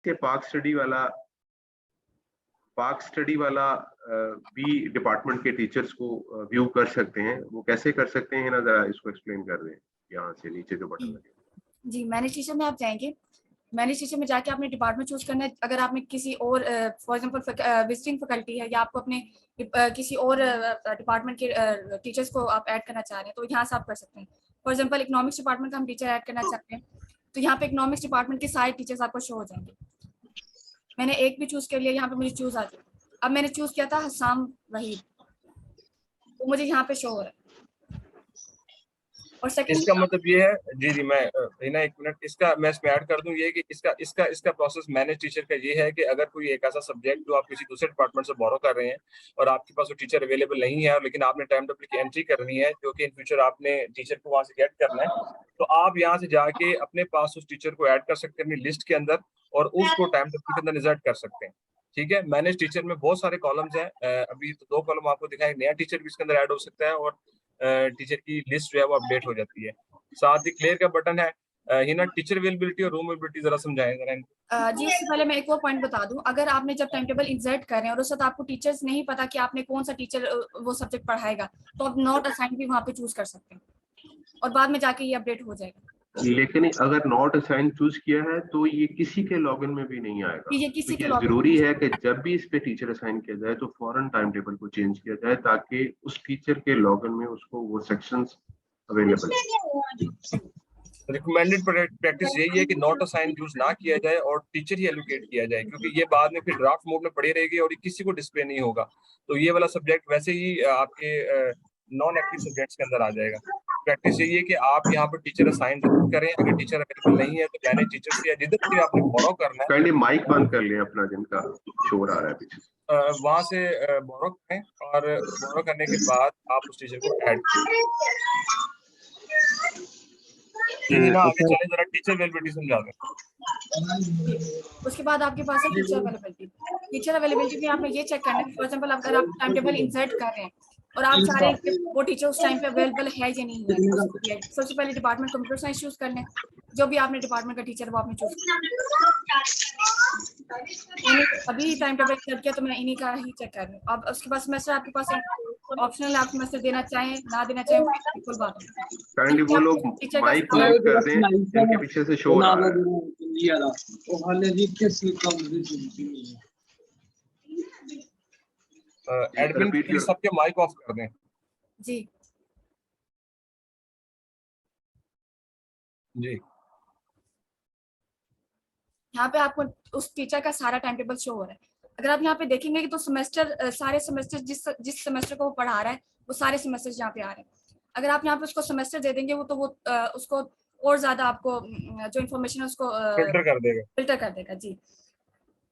के पाक स्टडी वाला भी डिपार्टमेंट के टीचर्स को व्यू कर सकते हैं, वो कैसे कर सकते हैं ना, जरा इसको एक्सप्लेन कर दें। यहाँ से नीचे जो बटन लगे जी, मैनेज टीचर में आप जाएंगे। मैनेज टीचर में जाके आपने डिपार्टमेंट चूज करना है। अगर आपने किसी और फॉर एग्जांपल विजिटिंग फैकल्टी है या आपको अपने किसी और डिपार्टमेंट के टीचर्स को आप ऐड करना चाह रहे हैं तो यहाँ से आप कर सकते हैं। फॉर एग्जांपल इकोनॉमिक्स डिपार्टमेंट का हम टीचर ऐड करना चाहते हैं तो यहाँ पे इकोनॉमिक्स डिपार्टमेंट के सारे टीचर्स आपको शो हो जाएंगे। मैंने एक भी चूज कर लिया, यहाँ पे मुझे चूज आ गया। अब मैंने चूज किया था हसाम वहीद, तो मुझे यहाँ पे शो हो रहा है। और सेकंड इसका मतलब ये है, जी जी मैं ना एक मिनट, इसका मैं इसमें ऐड कर दूं ये कि इसका प्रोसेस मैनेज टीचर का ये है कि अगर कोई एक ऐसा सब्जेक्ट जो आप किसी दूसरे डिपार्टमेंट से बोरो कर रहे हैं और आपके पास वो टीचर अवेलेबल नहीं है, लेकिन आपने टाइम टेबल की एंट्री करनी है जो कि इन फ्यूचर आपने टीचर को वहां से गेट करना है, तो आप यहाँ से जाके अपने पास उस टीचर को ऐड कर सकते हैं अपनी लिस्ट के अंदर और उसको टाइम टेबल के अंदर इंसर्ट कर सकते हैं। ठीक है, मैनेज टीचर में बहुत सारे कॉलम्स हैं, अभी तो 2 कॉलम आपको दिखाएं। नया टीचर भी इसके अंदर ऐड हो सकता है और टीचर की लिस्ट जो है वो अपडेट हो जाती है। साथ ही क्लियर का बटन है। हिना, टीचर अवेलेबिलिटी और रूम अवेलेबिलिटी जरा समझाएं जरा इनको। जी, इससे पहले मैं एक और पॉइंट बता दूं। अगर आपने जब टाइम टेबल इंसर्ट कर रहे हैं और उस वक्त आपको टीचर्स नहीं पता कि आपने कौन सा टीचर वो सब्जेक्ट पढ़ाएगा, तो आप नॉट असाइन भी वहाँ पे चूज कर सकते हैं और बाद में जाके ये अपडेट हो जाएगा। लेकिन अगर नॉट असाइन चूज किया है तो ये किसी के लॉगिन में भी नहीं आएगा। ये किसी तो के ये जरूरी है कि जब भी इस पे टीचर असाइन किया जाए तो फौरन टाइम टेबल को चेंज किया जाए ताकि उस टीचर के लॉगिन में उसको वो सेक्शंस अवेलेबल है। रिकमेंडेड प्रैक्टिस यही है कि नॉट असाइन यूज ना किया जाए और टीचर ही एलोकेट किया जाए, क्योंकि ये बाद में फिर ड्राफ्ट मोड में पड़ी रहेगी और किसी को डिस्प्ले नहीं होगा। तो ये वाला सब्जेक्ट वैसे ही आपके नॉन एक्टिव सब्जेक्ट्स के अंदर आ जाएगा। प्रैक्टिस यही है कि आप यहाँ पर टीचर असाइन जरूर करें। अगर टीचर अवेलेबल नहीं है तो मैनेज टीचर से जिधर से आपने बोरो करना है, काइंडली माइक बंद कर लें अपना, जिनका शोर आ रहा है पीछे, वहां से बोरो करें और बोरो करने के बाद आप उस टीचर को ऐड करें। ना आगे चले, जरा टीचर अवेलेबिलिटी समझा दें। उसके बाद आपके पास है टीचर अवेलेबिलिटी। टीचर अवेलेबिलिटी में आपने ये चेक करना है, फॉर एग्जांपल अगर आप टाइम टेबल इंसर्ट कर रहे हैं और आप चाह रहे हैं कि वो टीचर उस टाइम पे अवेलेबल है या नहीं है, सबसे पहले डिपार्टमेंट कंप्यूटर साइंस चूज कर लें। जो भी आपने डिपार्टमेंट का टीचर वो आपने चूज अभी टाइम टेबल इंसर्ट किया तो मैं इन्हीं का ही चेक कर रही हूँ। अब उसके बाद सेमेस्टर आपके पास ऑप्शनल, आप सेमेस्टर देना चाहें ना देना चाहें बिल्कुल बात है। काइंडली वो लोग माइक म्यूट कर दें जिनके पीछे से शोर आ रहा है। एडमिन प्लीज सबके माइक ऑफ कर दें। जी जी, यहाँ पे आपको उस टीचर का सारा टाइम टेबल शो हो रहा है। अगर आप यहाँ पे देखेंगे कि तो सेमेस्टर सारे सेमेस्टर जिस सेमेस्टर को वो पढ़ा रहा है वो सारे सेमेस्टर यहाँ पे आ रहे हैं। अगर आप यहाँ पे उसको सेमेस्टर दे देंगे वो तो वो उसको और ज्यादा आपको जो इन्फॉर्मेशन है उसको फिल्टर कर देगा। जी,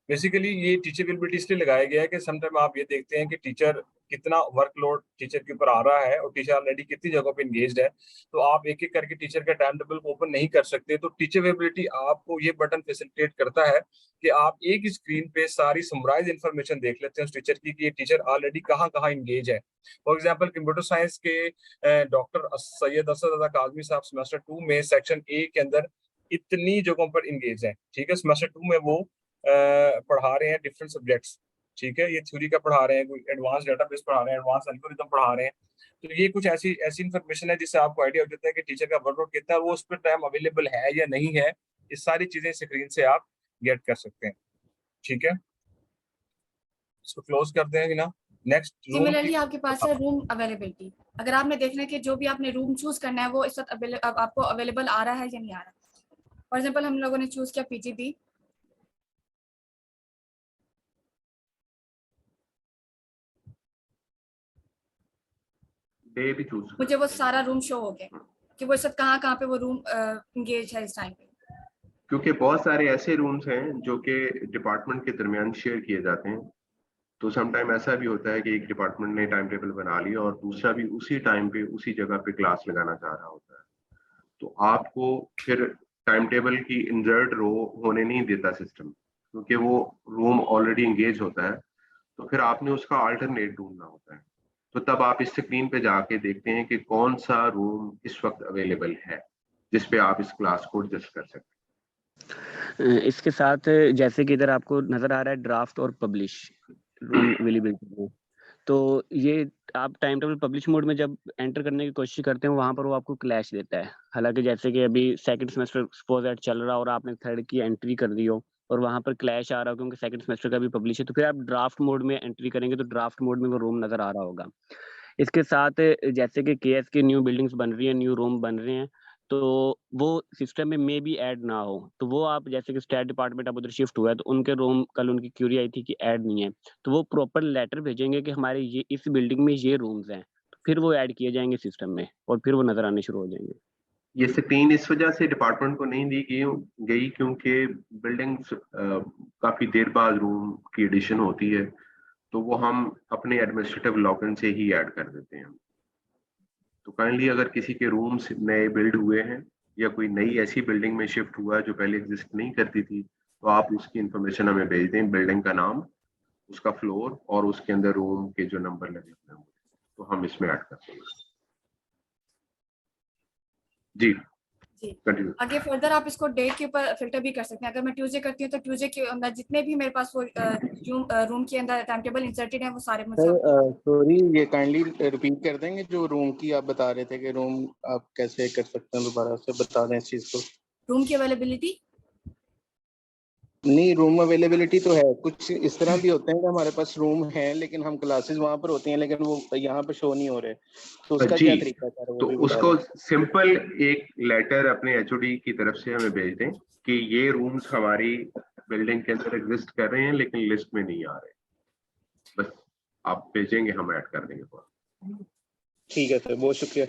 बेसिकली ये टीचर अवेलेबिलिटी इसलिए लगाया गया है कि समटाइम आप ये देखते हैं कि टीचर कितना वर्कलोड टीचर के ऊपर आ रहा है और टीचर ऑलरेडी कितनी जगहों पे एंगेज्ड है, तो आप एक एक करके टीचर का टाइम टेबल को ओपन नहीं कर सकते। तो टीचर अवेलेबिलिटी आपको ये बटन फैसिलिटेट करता है कि आप एक ही स्क्रीन पे सारी समराइज इन्फॉर्मेशन देख लेते हैं उस टीचर की कि ये टीचर ऑलरेडी कहाँ कहाँ इंगेज है। फॉर एग्जाम्पल कंप्यूटर साइंस के डॉक्टर सैयद असद काजमी साहब सेमेस्टर 2 में सेक्शन ए के अंदर इतनी जगहों पर इंगेज है। ठीक है, सेमेस्टर 2 में वो पढ़ा रहे हैं डिफरेंट सब्जेक्ट्स। ठीक है, ये थ्योरी का पढ़ा रहे हैं, कोई एडवांस डेटाबेस पढ़ा रहे हैं, एडवांस एल्गोरिथम पढ़ा रहे हैं। तो ये कुछ ऐसी ऐसी इन्फॉर्मेशन है जिससे आपको आइडिया हो जाता है कि टीचर का वर्कलोड कितना है, वो उस पर टाइम अवेलेबल है या नहीं है। ये सारी चीजें स्क्रीन से आप गेट कर सकते हैं। ठीक है, इसको क्लोज करते हैं ना। नेक्स्ट सिमिलरली आपके पास है रूम अवेलेबिलिटी। अगर आपने देखना है कि जो भी आपने रूम चूज करना है वो इस वक्त आपको अवेलेबल आ रहा है या नहीं आ रहा। फॉर एग्जांपल हम लोगों ने चूज किया पीजीबी, भी चूज, मुझे वो सारा रूम शो हो गया कि वो इस वक्त कहाँ पे वो रूम इंगेज है इस टाइम पे। क्योंकि बहुत सारे ऐसे रूम्स हैं जो कि डिपार्टमेंट के दरमियान शेयर किए जाते हैं। तो समटाइम ऐसा भी होता है कि एक डिपार्टमेंट ने टाइम टेबल बना लिया और दूसरा भी उसी टाइम पे उसी जगह पे क्लास लगाना चाह रहा होता है, तो आपको फिर टाइम टेबल की इंसर्ट रो होने नहीं देता सिस्टम, क्योंकि वो रूम ऑलरेडी एंगेज होता है। तो फिर आपने उसका अल्टरनेट ढूंढना होता है। तो तब आप इस स्क्रीन पे जाके देखते हैं कि कौन सा रूम इस वक्त अवेलेबल है जिस पे आप इस क्लास को एडजस्ट कर सकते हैं। इसके साथ जैसे कि इधर आपको नज़र आ रहा है ड्राफ्ट और पब्लिश रूम अवेलेबिलिटी में, तो ये आप टाइम टेबल पब्लिश मोड में जब एंटर करने की कोशिश करते हैं वहाँ पर वो आपको क्लैश देता है। हालांकि जैसे कि अभी सेकंड सेमेस्टर सपोज दैट चल रहा और आपने थर्ड की एंट्री कर दी हो और वहाँ पर क्लैश आ रहा हो क्योंकि सेकंड सेमेस्टर का भी पब्लिश है, तो फिर आप ड्राफ्ट मोड में एंट्री करेंगे तो ड्राफ्ट मोड में वो रूम नज़र आ रहा होगा। इसके साथ जैसे कि केएस की न्यू बिल्डिंग्स बन रही है, न्यू रूम बन रहे हैं, तो वो सिस्टम में मे बी ऐड ना हो, तो वो आप जैसे कि स्टैट डिपार्टमेंट अब उधर शिफ्ट हुआ है तो उनके रूम कल उनकी क्यूरी आई थी कि ऐड नहीं है, तो वो प्रॉपर लेटर भेजेंगे कि हमारे ये इस बिल्डिंग में ये रूम्स हैं, तो फिर वो ऐड किए जाएंगे सिस्टम में और फिर वो नजर आने शुरू हो जाएंगे। ये स्क्रीन इस वजह से डिपार्टमेंट को नहीं दी गई क्योंकि बिल्डिंग्स काफी देर बाद रूम की एडिशन होती है, तो वो हम अपने एडमिनिस्ट्रेटिव लॉगिन से ही ऐड कर देते हैं। तो काइंडली अगर किसी के रूम्स नए बिल्ड हुए हैं या कोई नई ऐसी बिल्डिंग में शिफ्ट हुआ है जो पहले एग्जिस्ट नहीं करती थी, तो आप उसकी इंफॉर्मेशन हमें भेज दें, बिल्डिंग का नाम, उसका फ्लोर और उसके अंदर रूम के जो नंबर लगे हुए हैं तो हम इसमें ऐड करते हैं। जी जी कंटिन्यू। आगे फर्दर आप इसको डेट के ऊपर फिल्टर भी कर सकते हैं। अगर मैं ट्यूसडे करती हूँ तो ट्यूसडे के अंदर जितने भी मेरे पास वो रूम के अंदर टाइम टेबल इंसर्टेड है वो सारे मुझे सॉरी, ये काइंडली रिपीट कर देंगे जो रूम की आप बता रहे थे कि रूम आप कैसे कर सकते हैं, दोबारा से बता दें इस चीज को। रूम की अवेलेबिलिटी नहीं, रूम अवेलेबिलिटी तो है, कुछ इस तरह भी होते हैं कि हमारे पास रूम है लेकिन हम क्लासेस वहां पर होती हैं लेकिन वो यहाँ पे शो नहीं हो रहे, तो उसका जी, क्या तरीका है सर, वो तो भी बता उसको दें। सिंपल एक लेटर अपने एचओडी की तरफ से हमें भेज दें कि ये रूम्स हमारी बिल्डिंग के अंदर एग्जिस्ट कर रहे हैं लेकिन लिस्ट में नहीं आ रहे, बस आप भेजेंगे, हम ऐड कर देंगे। ठीक है सर, बहुत शुक्रिया।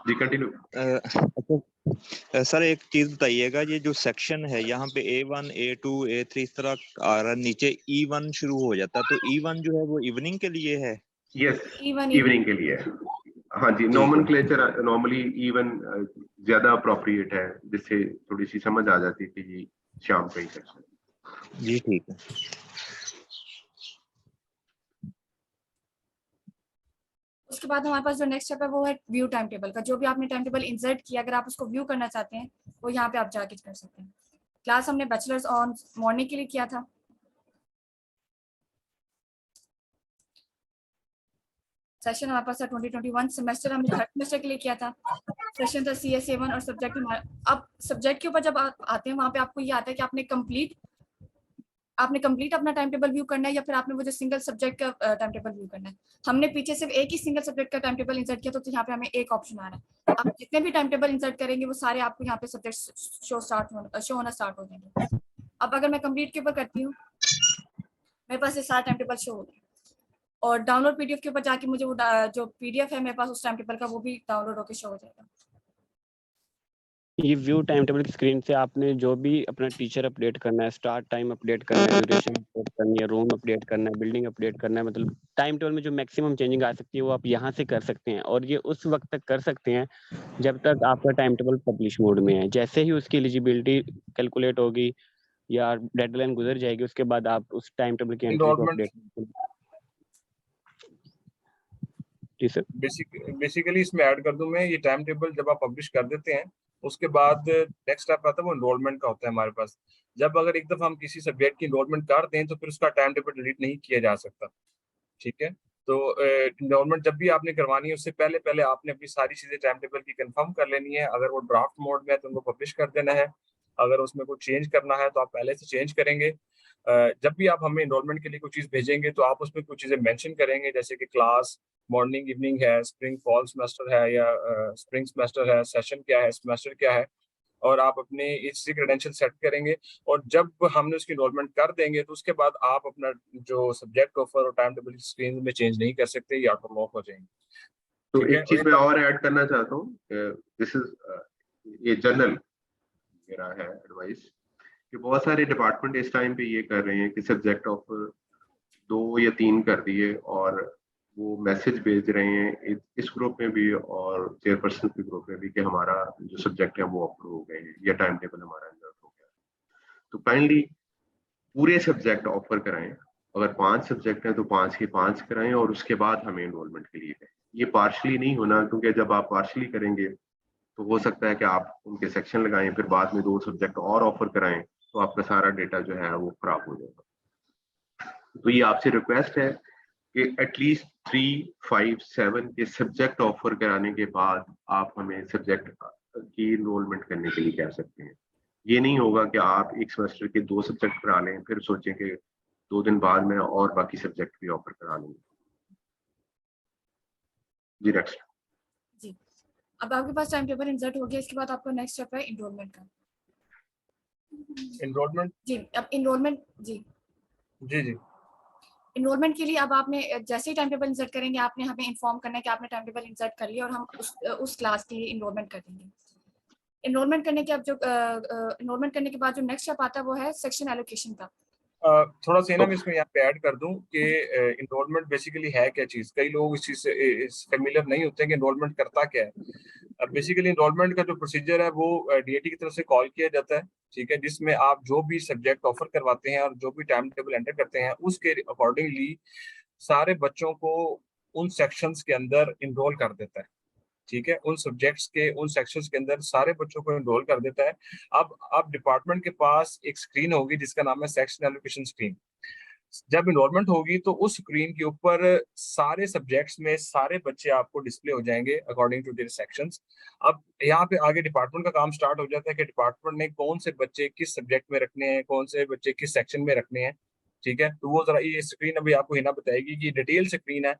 जी कंटिन्यू। अच्छा सर, एक चीज बताइएगा, ये जो सेक्शन है यहाँ पे A1 A2 A3 इस तरह आ रहा है, नीचे E1 शुरू हो जाता है, तो E1 जो है वो इवनिंग के लिए है? यस, इवन इवनिंग के लिए। हाँ जी, नॉमेनक्लेचर नॉर्मली इवन ज्यादा अप्रोप्रिएट है, जिससे थोड़ी सी समझ आ जाती है कि ये शाम का ही सेक्शन। जी ठीक है। उसके बाद हमारे पास जो नेक्स्ट स्टेप है वो है व्यू टाइम टेबल का। जो भी आपने टाइम टेबल इंसर्ट किया, अगर आप उसको व्यू करना चाहते हैं वो यहाँ पे आप जाके कर सकते हैं। क्लास हमने बैचलर्स ऑन मॉर्निंग के लिए किया था। सेशन हमारे पास था 2021। सेमेस्टर हमने थर्ड सेमेस्टर के लिए किया था। सेशन था CSA1 और सब्जेक्ट हमारा। अब सब्जेक्ट के ऊपर जब आप आते हैं वहाँ पे आपको ये आता है कि आपने कंप्लीट अपना टाइम टेबल व्यू करना है या फिर आपने वो जो सिंगल सब्जेक्ट का टाइम टेबल व्यू करना है। हमने पीछे सिर्फ एक ही सिंगल सब्जेक्ट का टाइम टेबल इंसर्ट किया, तो यहाँ पे हमें एक ऑप्शन आ रहा है। आप जितने भी टाइम टेबल इंसर्ट करेंगे वो सारे आपको यहाँ पे सब्जेक्ट शो होना स्टार्ट हो जाएंगे। अब अगर मैं कंप्लीट के ऊपर करती हूँ, मेरे पास ये सारा टाइम टेबल शो हो गया और डाउनलोड PDF के ऊपर जाके मुझे वो जो PDF है मेरे पास उस टाइम टेबल का वो भी डाउनलोड होकर शो हो जाएगा। ये व्यू टाइम टेबल की स्क्रीन से आपने जो भी अपना टीचर अपडेट करना है, स्टार्ट टाइम अपडेट करना है, ड्यूरेशन अपडेट करनी है, रूम अपडेट करना है, बिल्डिंग अपडेट करना है, मतलब टाइम टेबल में जो मैक्सिमम चेंजिंग आ सकती है वो आप यहाँ से कर सकते हैं और ये उस वक्त तक कर सकते हैं जब तक आपका टाइम टेबल पब्लिश मोड में है। जैसे ही उसकी एलिजिबिलिटी कैलकुलेट होगी या डेडलाइन गुजर जाएगी उसके बाद आप उस टाइम टेबल की एंट्री को अपडेट। जी सर। बेसिकली इसमें ऐड कर दूं मैं, ये टाइम टेबल जब आप पब्लिश कर देते हैं उसके बाद नेक्स्ट स्टेप आता है वो एनरोलमेंट का होता है हमारे पास। जब अगर एक दफा हम किसी सब्जेक्ट की एनरोलमेंट कर दें तो फिर उसका टाइम टेबल डिलीट नहीं किया जा सकता। ठीक है, तो एनरोलमेंट जब भी आपने करवानी है उससे पहले पहले आपने अपनी सारी चीजें टाइम टेबल की कंफर्म कर लेनी है। अगर वो ड्राफ्ट मोड में है तो उनको पब्लिश कर देना है, अगर उसमें कोई चेंज करना है तो आप पहले से चेंज करेंगे। जब भी आप हमें एनरोलमेंट के लिए कोई चीज भेजेंगे तो आप उसमें कुछ चीजें मेंशन करेंगे, जैसे कि क्लास मॉर्निंग इवनिंग है, स्प्रिंग फॉल सेमेस्टर है या स्प्रिंग सेमेस्टर है, सेशन क्या है, सेमेस्टर क्या है, और आप अपने इससे क्रेडेंशियल सेट करेंगे। और जब हमने उसकी एनरोलमेंट कर देंगे तो उसके बाद आप अपना जो सब्जेक्ट ऑफर और टाइम टेबल स्क्रीन में चेंज नहीं कर सकते, ये ऑटो लॉक हो जाएंगे। तो एक चीज मैं और ऐड करना चाहता हूँ, दिस इज ये जनरल मेरा है एडवाइस कि बहुत सारे डिपार्टमेंट इस टाइम पे ये कर रहे हैं कि सब्जेक्ट ऑफर 2 या 3 कर दिए और वो मैसेज भेज रहे हैं इस ग्रुप में भी और चेयरपर्सन के ग्रुप में भी कि हमारा जो सब्जेक्ट है वो अप्रूव हो गए हैं या टाइम टेबल हमारा अंदर हो गया। तो काइंडली पूरे सब्जेक्ट ऑफर कराएं, अगर 5 सब्जेक्ट हैं तो 5 के 5 कराएं और उसके बाद हमें एनरोलमेंट के लिए कहें। ये पार्शली नहीं होना, क्योंकि जब आप पार्शली करेंगे तो हो सकता है कि आप उनके सेक्शन लगाएं, फिर बाद में 2 सब्जेक्ट और ऑफर कराएं, तो आपका सारा डेटा जो है वो खराब हो जाएगा। तो ये आपसे रिक्वेस्ट है कि एटलीस्ट 3, 5, 7 के सब्जेक्ट ऑफर कराने के बाद आप हमें सब्जेक्ट की इनरोलमेंट करने के लिए कह सकते हैं। ये नहीं होगा कि आप एक सेमेस्टर के 2 सब्जेक्ट करा लें, फिर सोचें कि 2 दिन बाद में और बाकी सब्जेक्ट भी ऑफर करा लेंगे। जी नेक्स्ट। जी, अब आपके पास टाइम टेबल इंसर्ट हो गया, इसके बाद आपका नेक्स्ट स्टेप है इनरोलमेंट का। एनरोलमेंट। जी, अब इनरोलमेंट। जी जी इनरोलमेंट के लिए अब आपने जैसे ही टाइम टेबल इंसर्ट करेंगे, आपने हमें इन्फॉर्म करना है कि आपने टाइम टेबल इंसर्ट कर लिया और हम उस क्लास के लिए इनरोलमेंट कर देंगे। इनरोलमेंट करने के अब जो इनरोलमेंट करने के बाद जो नेक्स्ट स्टेप आता है वो है सेक्शन एलोकेशन का। थोड़ा सा ना मैं इसमें यहाँ पे ऐड कर दूं कि इनरोलमेंट बेसिकली है क्या चीज। कई लोग इस चीज से फेमिलियर नहीं होते हैं कि इनरोलमेंट करता क्या है। बेसिकली इनरोलमेंट का जो प्रोसीजर है वो डीएटी की तरफ से कॉल किया जाता है, ठीक है, जिसमें आप जो भी सब्जेक्ट ऑफर करवाते हैं और जो भी टाइम टेबल एंटर करते हैं उसके अकॉर्डिंगली सारे बच्चों को उन सेक्शंस के अंदर इनरोल कर देता है, ठीक है, उन सब्जेक्ट्स के उन सेक्शंस के अंदर सारे बच्चों को एनरोल कर देता है। अब डिपार्टमेंट के पास एक स्क्रीन होगी जिसका नाम है सेक्शन एलोकेशन स्क्रीन। जब इनरोलमेंट होगी तो उस स्क्रीन के ऊपर सारे सब्जेक्ट्स में सारे बच्चे आपको डिस्प्ले हो जाएंगे अकॉर्डिंग टू देयर सेक्शंस। अब यहाँ पे आगे डिपार्टमेंट का काम स्टार्ट हो जाता है कि डिपार्टमेंट ने कौन से बच्चे किस सब्जेक्ट में रखने हैं, कौन से बच्चे किस सेक्शन में रखने हैं, ठीक है। तो वो जरा ये स्क्रीन अभी आपको हिना बताएगी कि डिटेल स्क्रीन है,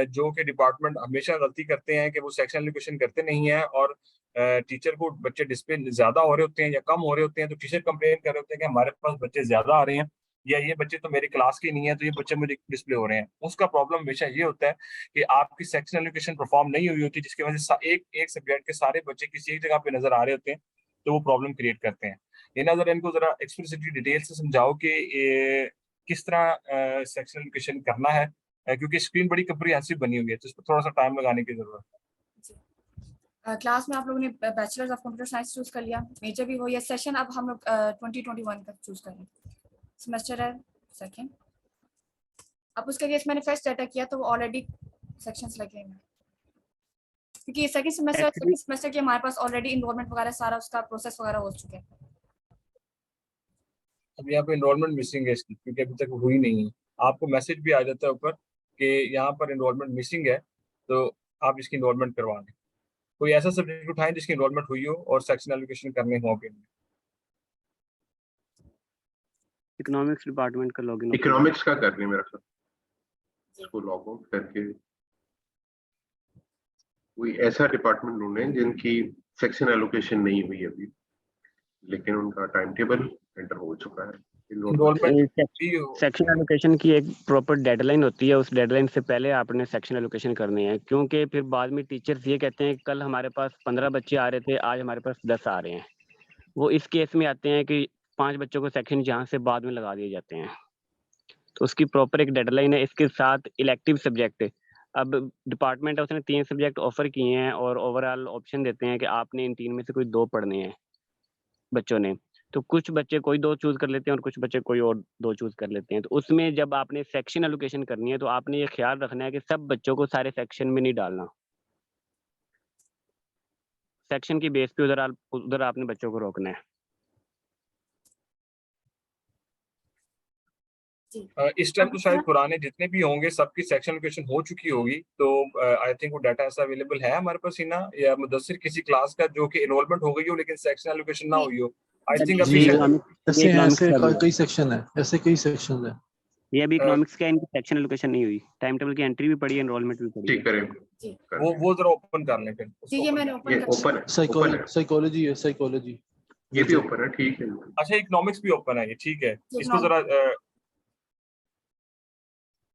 जो कि डिपार्टमेंट हमेशा गलती करते हैं कि वो सेक्शन एलोकेशन करते नहीं है और टीचर को बच्चे डिस्प्ले ज्यादा हो रहे होते हैं या कम हो रहे होते हैं तो टीचर कंप्लेन कर रहे होते हैं कि हमारे पास बच्चे ज्यादा आ रहे हैं या ये बच्चे तो मेरी क्लास के नहीं है तो ये बच्चे मुझे डिस्प्ले हो रहे हैं। उसका प्रॉब्लम हमेशा ये होता है कि आपकी सेक्शन एलोकेशन परफॉर्म नहीं हुई होती, जिसकी वजह से एक सब्जेक्ट के सारे बच्चे किसी एक जगह पे नजर आ रहे होते हैं, तो वो प्रॉब्लम क्रिएट करते हैं। ये ना जरा इनको जरा एक्सप्लिसिटली डिटेल से समझाओ कि किस तरह सेक्शन एलोकेशन करना है, क्योंकि स्क्रीन बड़ी कम्प्रिहेंसिव बनी हुई है तो इस पर थोड़ा सा टाइम लगाने की जरूरत है। क्लास में आप लोगों ने bachelors of computer science choose कर लिया, मेजर भी हो, या सेशन अब हम लोग 2021 का चूज कर रहे हैं, सेमेस्टर है सेकंड। अब उसके लिए मैंने फर्स्ट डाटा किया तो ऑलरेडी सेक्शंस लगे हैं, क्योंकि ये सेकंड सेमेस्टर के हमारे पास ऑलरेडी इनरोलमेंट वगैरह सारा उसका प्रोसेस वगैरह हो चुका है। अब यहाँ पे एनरोलमेंट मिसिंग है इसकी, क्योंकि अभी तक हुई नहीं है। आपको मैसेज भी आ जाता है ऊपर कि यहाँ पर एनरोलमेंट मिसिंग है, तो आप इसकी एनरोलमेंट करवा लें। कोई ऐसा सब्जेक्ट उठाएं जिसकी एनरोलमेंट हुई हो और सेक्शन एलोकेशन करने हो के। इकोनॉमिक्स डिपार्टमेंट का लॉगिन इकोनॉमिक्स का करने मेरा ख्याल, इसको लॉग आउट करके कोई ऐसा डिपार्टमेंट ढूंढें जिनकी सेक्शन एलोकेशन नहीं हुई अभी, लेकिन उनका टाइम टेबल एंटर हो चुका है। सेक्शन एलोकेशन की एक प्रॉपर डेडलाइन होती है, उस डेडलाइन से पहले आपने सेक्शन एलोकेशन करनी है, क्योंकि फिर बाद में टीचर्स ये कहते हैं कल हमारे पास 15 बच्चे आ रहे थे, आज हमारे पास 10 आ रहे हैं। वो इस केस में आते हैं कि 5 बच्चों को सेक्शन जहाँ से बाद में लगा दिए जाते हैं, तो उसकी प्रॉपर एक डेडलाइन है। इसके साथ इलेक्टिव सब्जेक्ट, अब डिपार्टमेंट है उसने 3 सब्जेक्ट ऑफर किए हैं और ओवरऑल ऑप्शन देते हैं कि आपने इन 3 में से कोई 2 पढ़ने हैं बच्चों ने, तो कुछ बच्चे कोई 2 चूज कर लेते हैं और कुछ बच्चे कोई और 2 चूज कर लेते हैं। तो उसमें जब आपने सेक्शन एलोकेशन करनी है तो आपने ये ख्याल रखना है कि सब बच्चों को सारे सेक्शन में नहीं डालना, सेक्शन की बेस पे उधर आपने बच्चों को रोकना है। इस टाइम तो शायद पुराने जितने भी होंगे सबकी सेक्शन एलोकेशन हो चुकी होगी, तो आई थिंक वो डाटा ऐसा अवेलेबल है हमारे पास ही ना, या मुदस्सिर किसी क्लास का जो कि एनरोलमेंट हो गई हो लेकिन सेक्शन एलोकेशन ना हुई हो। आई थिंक अभी ऐसे कई सेक्शन है, ऐसे कई सेक्शन है। ये अभी इकोनॉमिक्स का इनकी सेक्शन एलोकेशन नहीं हुई, टाइम टेबल की एंट्री भी पड़ी है, एनरोलमेंट भी पड़ी है। ठीक करें वो जरा ओपन कर लें फिर। जी ये मैंने ओपन ओपन साइकोलॉजी है, साइकोलॉजी ये भी ओपन है, ठीक है। अच्छा इकोनॉमिक्स भी ओपन है, ये ठीक है। इसको जरा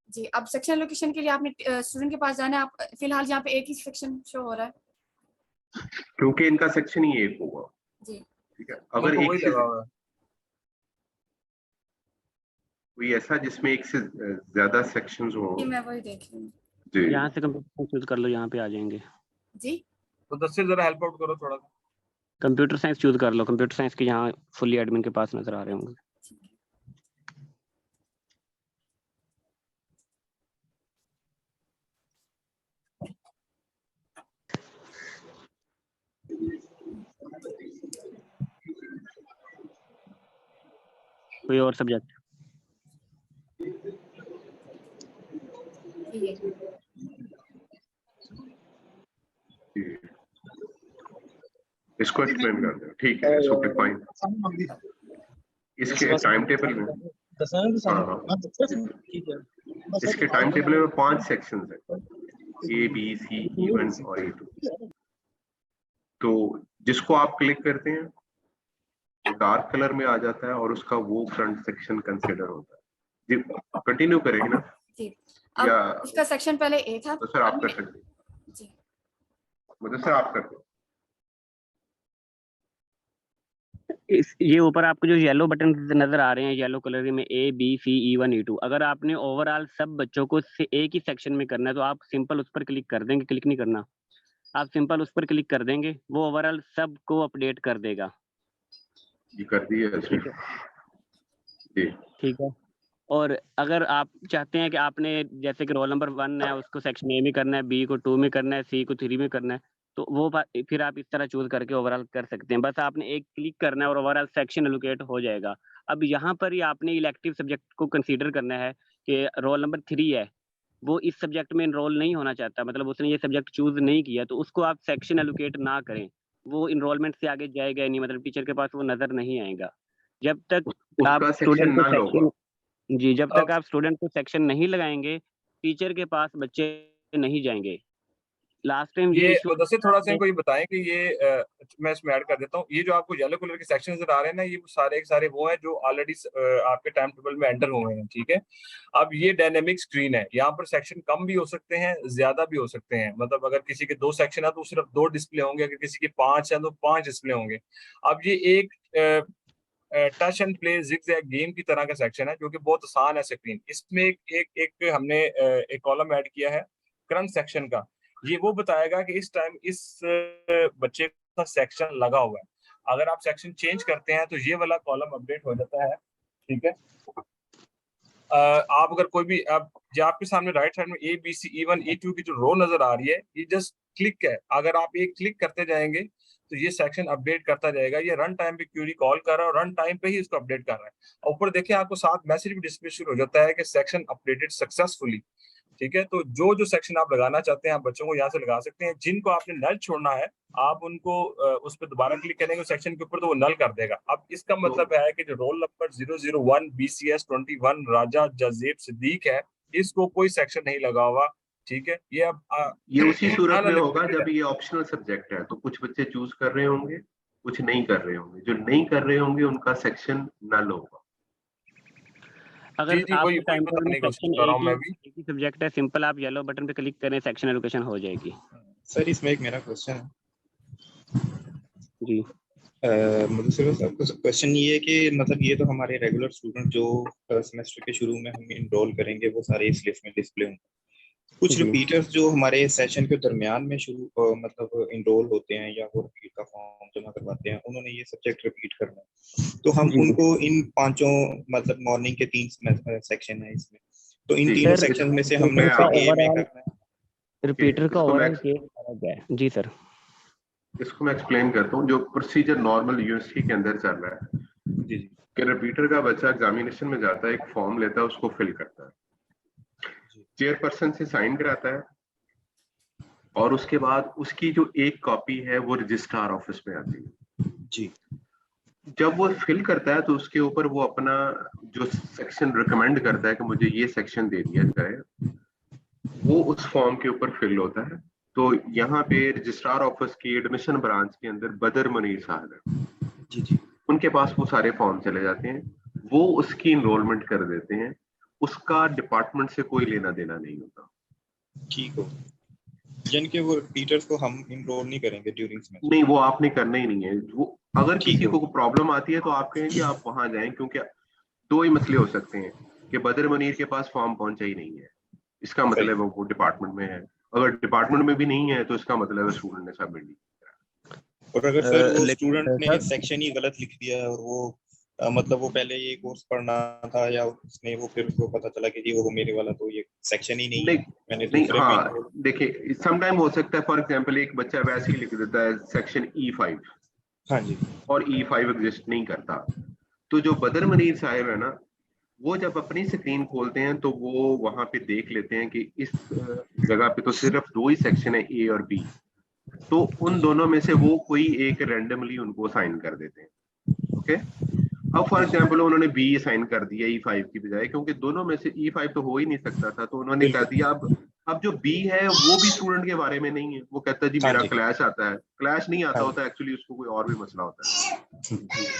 जी, अब सेक्शन एलोकेशन के लिए आपने स्टूडेंट के पास जाना है। आप फिलहाल यहाँ पे एक ही सेक्शन शो हो रहा है, क्योंकि इनका सेक्शन ही एक होगा। जी ठीक है, अगर एक से कोई ऐसा जिसमें एक से ज्यादा सेक्शंस हो, मैं वही देख रही हूँ। जी यहाँ से कंप्यूटर चूज कर लो, यहाँ पे आ जाएंगे। जी तो 10 से जरा हेल्प आउट करो थोड़ा सा। कंप्यूटर साइंस चूज कर लो, कंप्यूटर साइंस के यहाँ फुल्ली एडमिन के पास नजर आ रहे होंगे। कोई और सब्जेक्ट? इसको एक्सप्लेन कर दो, ठीक है, इसको फाइन। इसके टाइम टेबल में इसके टाइम टेबल में 5 सेक्शंस हैं, A, B, C, E1 और E2। तो जिसको आप क्लिक करते हैं डार्क कलर में आ जाता है और उसका वो करंट सेक्शन कंसीडर होता है। जी कंटिन्यू करेंगे ना जी। अब या इसका सेक्शन पहले ए था। तो सर आप कर सकते हैं जी। मतलब सर आप करते हैं। ये ऊपर आपको जो येलो बटन नजर आ रहे हैं येलो कलर में A, B, C, E1, E2, अगर आपने ओवरऑल सब बच्चों को एक ही सेक्शन में करना है तो आप सिंपल उस पर क्लिक कर देंगे, क्लिक नहीं करना, आप सिंपल उस पर क्लिक कर देंगे, वो ओवरऑल सब को अपडेट कर देगा। ये कर दिया जी। ठीक है। और अगर आप चाहते हैं कि आपने जैसे कि रोल नंबर 1 है उसको सेक्शन ए में करना है, बी को 2 में करना है, सी को 3 में करना है, तो वो फिर आप इस तरह चूज करके ओवरऑल कर सकते हैं। बस आपने एक क्लिक करना है और ओवरऑल सेक्शन एलोकेट हो जाएगा। अब यहाँ पर ही आपने इलेक्टिव सब्जेक्ट को कंसीडर करना है कि रोल नंबर 3 है, वो इस सब्जेक्ट में इनरोल नहीं होना चाहता, मतलब उसने ये सब्जेक्ट चूज नहीं किया, तो उसको आप सेक्शन एलोकेट ना करें, वो इनरोलमेंट से आगे जाएगा नहीं, मतलब टीचर के पास वो नजर नहीं आएगा। जब तक आप स्टूडेंट को सेक्शन जी, जब तक आप स्टूडेंट को सेक्शन नहीं लगाएंगे टीचर के पास बच्चे नहीं जाएंगे। लास्ट टाइम ये इशू मुदस्सिर थोड़ा सा इनको ये बताएं कि ये मैं इसमें ऐड कर देता हूँ, ये जो आपको येलो कलर के सेक्शन नजर आ रहे हैं ना, ये सारे के सारे वो हैं जो ऑलरेडी आपके टाइम टेबल में एंटर हुए हैं। ठीक है, अब ये डायनेमिक स्क्रीन है, यहाँ पर सेक्शन कम भी हो सकते हैं, ज्यादा भी हो सकते हैं। मतलब अगर किसी के 2 सेक्शन है तो सिर्फ 2 डिस्प्ले होंगे, अगर किसी के 5 है तो 5 डिस्प्ले होंगे। अब ये एक touch and play zigzag game की तरह का सेक्शन है जो कि बहुत आसान है स्क्रीन। इसमें एक हमने एक कॉलम ऐड किया है करंट सेक्शन का। ये वो बताएगा कि इस टाइम इस बच्चे का सेक्शन लगा हुआ है। अगर आप सेक्शन चेंज करते हैं तो ये वाला कॉलम अपडेट हो जाता है। ठीक है, आप अगर कोई भी जो आपके सामने राइट साइड में A, B, C, E1, E2 की जो रो नजर आ रही है, ये जस्ट क्लिक है। अगर आप एक क्लिक करते जाएंगे तो ये सेक्शन अपडेट करता जाएगा। ये रन टाइम पे क्यूरी कॉल कर रहा है और रन टाइम पे ही इसको अपडेट कर रहा है। ऊपर देखिए आपको साथ मैसेज भी डिस्प्ले शुरू हो जाता है कि सेक्शन अपडेटेड सक्सेसफुली। ठीक है, तो जो सेक्शन आप लगाना चाहते हैं आप बच्चों को यहाँ से लगा सकते हैं। जिनको आपने नल छोड़ना है आप उनको उस पर दोबारा क्लिक करेंगे सेक्शन के ऊपर तो वो नल कर देगा। अब इसका मतलब है कि जो रोल नंबर 001 BCS 21 राजा जजेब सिद्दीक है, इसको कोई सेक्शन नहीं लगा हुआ। ठीक है, ये अब ये उसी सूरत में होगा जब ये ऑप्शनल सब्जेक्ट है, तो कुछ बच्चे चूज कर रहे होंगे, कुछ नहीं कर रहे होंगे। जो नहीं कर रहे होंगे उनका सेक्शन नल होगा। अगर वही टाइम बताने की कोशिश कर रहा हूं मैं भी। एक ही सब्जेक्ट है, सिंपल आप येलो बटन पे क्लिक करें, सेक्शन एलोकेशन हो जाएगी। सर इसमें एक मेरा क्वेश्चन है जी। मुझे क्वेश्चन ये है कि मतलब ये तो हमारे रेगुलर स्टूडेंट जो सेमेस्टर के शुरू में हम इनरोल करेंगे वो सारे इस लिस्ट में डिस्प्ले होंगे। कुछ रिपीटर्स जो हमारे सेशन के दरमियान में शुरू मतलब इनरोल होते हैं या वो रिपीट का फॉर्म जमा करवाते हैं, उन्होंने ये सब्जेक्ट रिपीट करना है, तो हम उनको इन 5 मतलब मॉर्निंग के 3 सेक्शन है इसमें, तो इन तीनों सेक्शन में से हमने ए में करना है। रिपीटर का ओवरऑल फर्क है। जी सर, इसको मैं एक्सप्लेन करता हूँ। जो प्रोसीजर नॉर्मल यूनिवर्सिटी के अंदर चल रहा है जी कि रिपीटर का बच्चा एग्जामिनेशन में जाता है, एक फॉर्म लेता है, उसको फिल करता है, चेयरपर्सन से साइन कराता है और उसके बाद उसकी जो एक कॉपी है वो रजिस्ट्रार ऑफिस में आती है जी। जब वो फिल करता है तो उसके ऊपर वो अपना जो सेक्शन रिकमेंड करता है कि मुझे ये सेक्शन दे दिया जाए, वो उस फॉर्म के ऊपर फिल होता है। तो यहाँ पे रजिस्ट्रार ऑफिस की एडमिशन ब्रांच के अंदर बदर मुनीर साहब है जी जी, उनके पास वो सारे फॉर्म चले जाते हैं, वो उसकी इनरोलमेंट कर देते हैं। उसका डिपार्टमेंट से कोई लेना देना नहीं होता। ठीक हो, यानी कि वो रिपीटर्स को हम इनरोल नहीं करेंगे ड्यूरिंग सेमेस्टर? नहीं, वो आपने करना ही नहीं है। वो अगर किसी को प्रॉब्लम आती है तो आप कहेंगे आप वहां जाएं, क्योंकि 2 ही मसले हो सकते हैं कि बदर मुनीर के पास फॉर्म पहुंचा ही नहीं है, इसका मतलब है वो डिपार्टमेंट में है। अगर डिपार्टमेंट में भी नहीं है तो इसका मतलब है स्टूडेंट ने सबमिट नहीं किया। और अगर सर वो स्टूडेंट ने सेक्शन ही गलत लिख दिया और वो मतलब वो पहले ये कोर्स पढ़ना था या उसने वो फिर उसको पता चला कि जी वो मेरे वाला तो ये सेक्शन ही नहीं है, मैंने दूसरे हाँ देखिए, सम टाइम हो सकता है, फॉर एग्जांपल एक बच्चा वैसे ही लिख देता है सेक्शन E5, हाँ जी, और E5 एग्जिस्ट नहीं करता, तो जो बदर मुनीर साहब है ना, वो जब अपनी स्क्रीन खोलते हैं तो वो वहां पे देख लेते हैं कि इस जगह पे तो सिर्फ 2 ही सेक्शन है, ए और बी, तो उन दोनों में से वो कोई एक रैंडमली उनको साइन कर देते हैं। ओके, अब फॉर एग्जांपल उन्होंने बी साइन कर दिया E5 की बजाय, क्योंकि दोनों में से E5 तो हो ही नहीं सकता था, तो उन्होंने कह दिया अब जो बी है वो भी स्टूडेंट के बारे में नहीं है, वो कहता है जी मेरा क्लैश आता है, क्लैश नहीं आता होता एक्चुअली, उसको कोई और भी मसला होता है।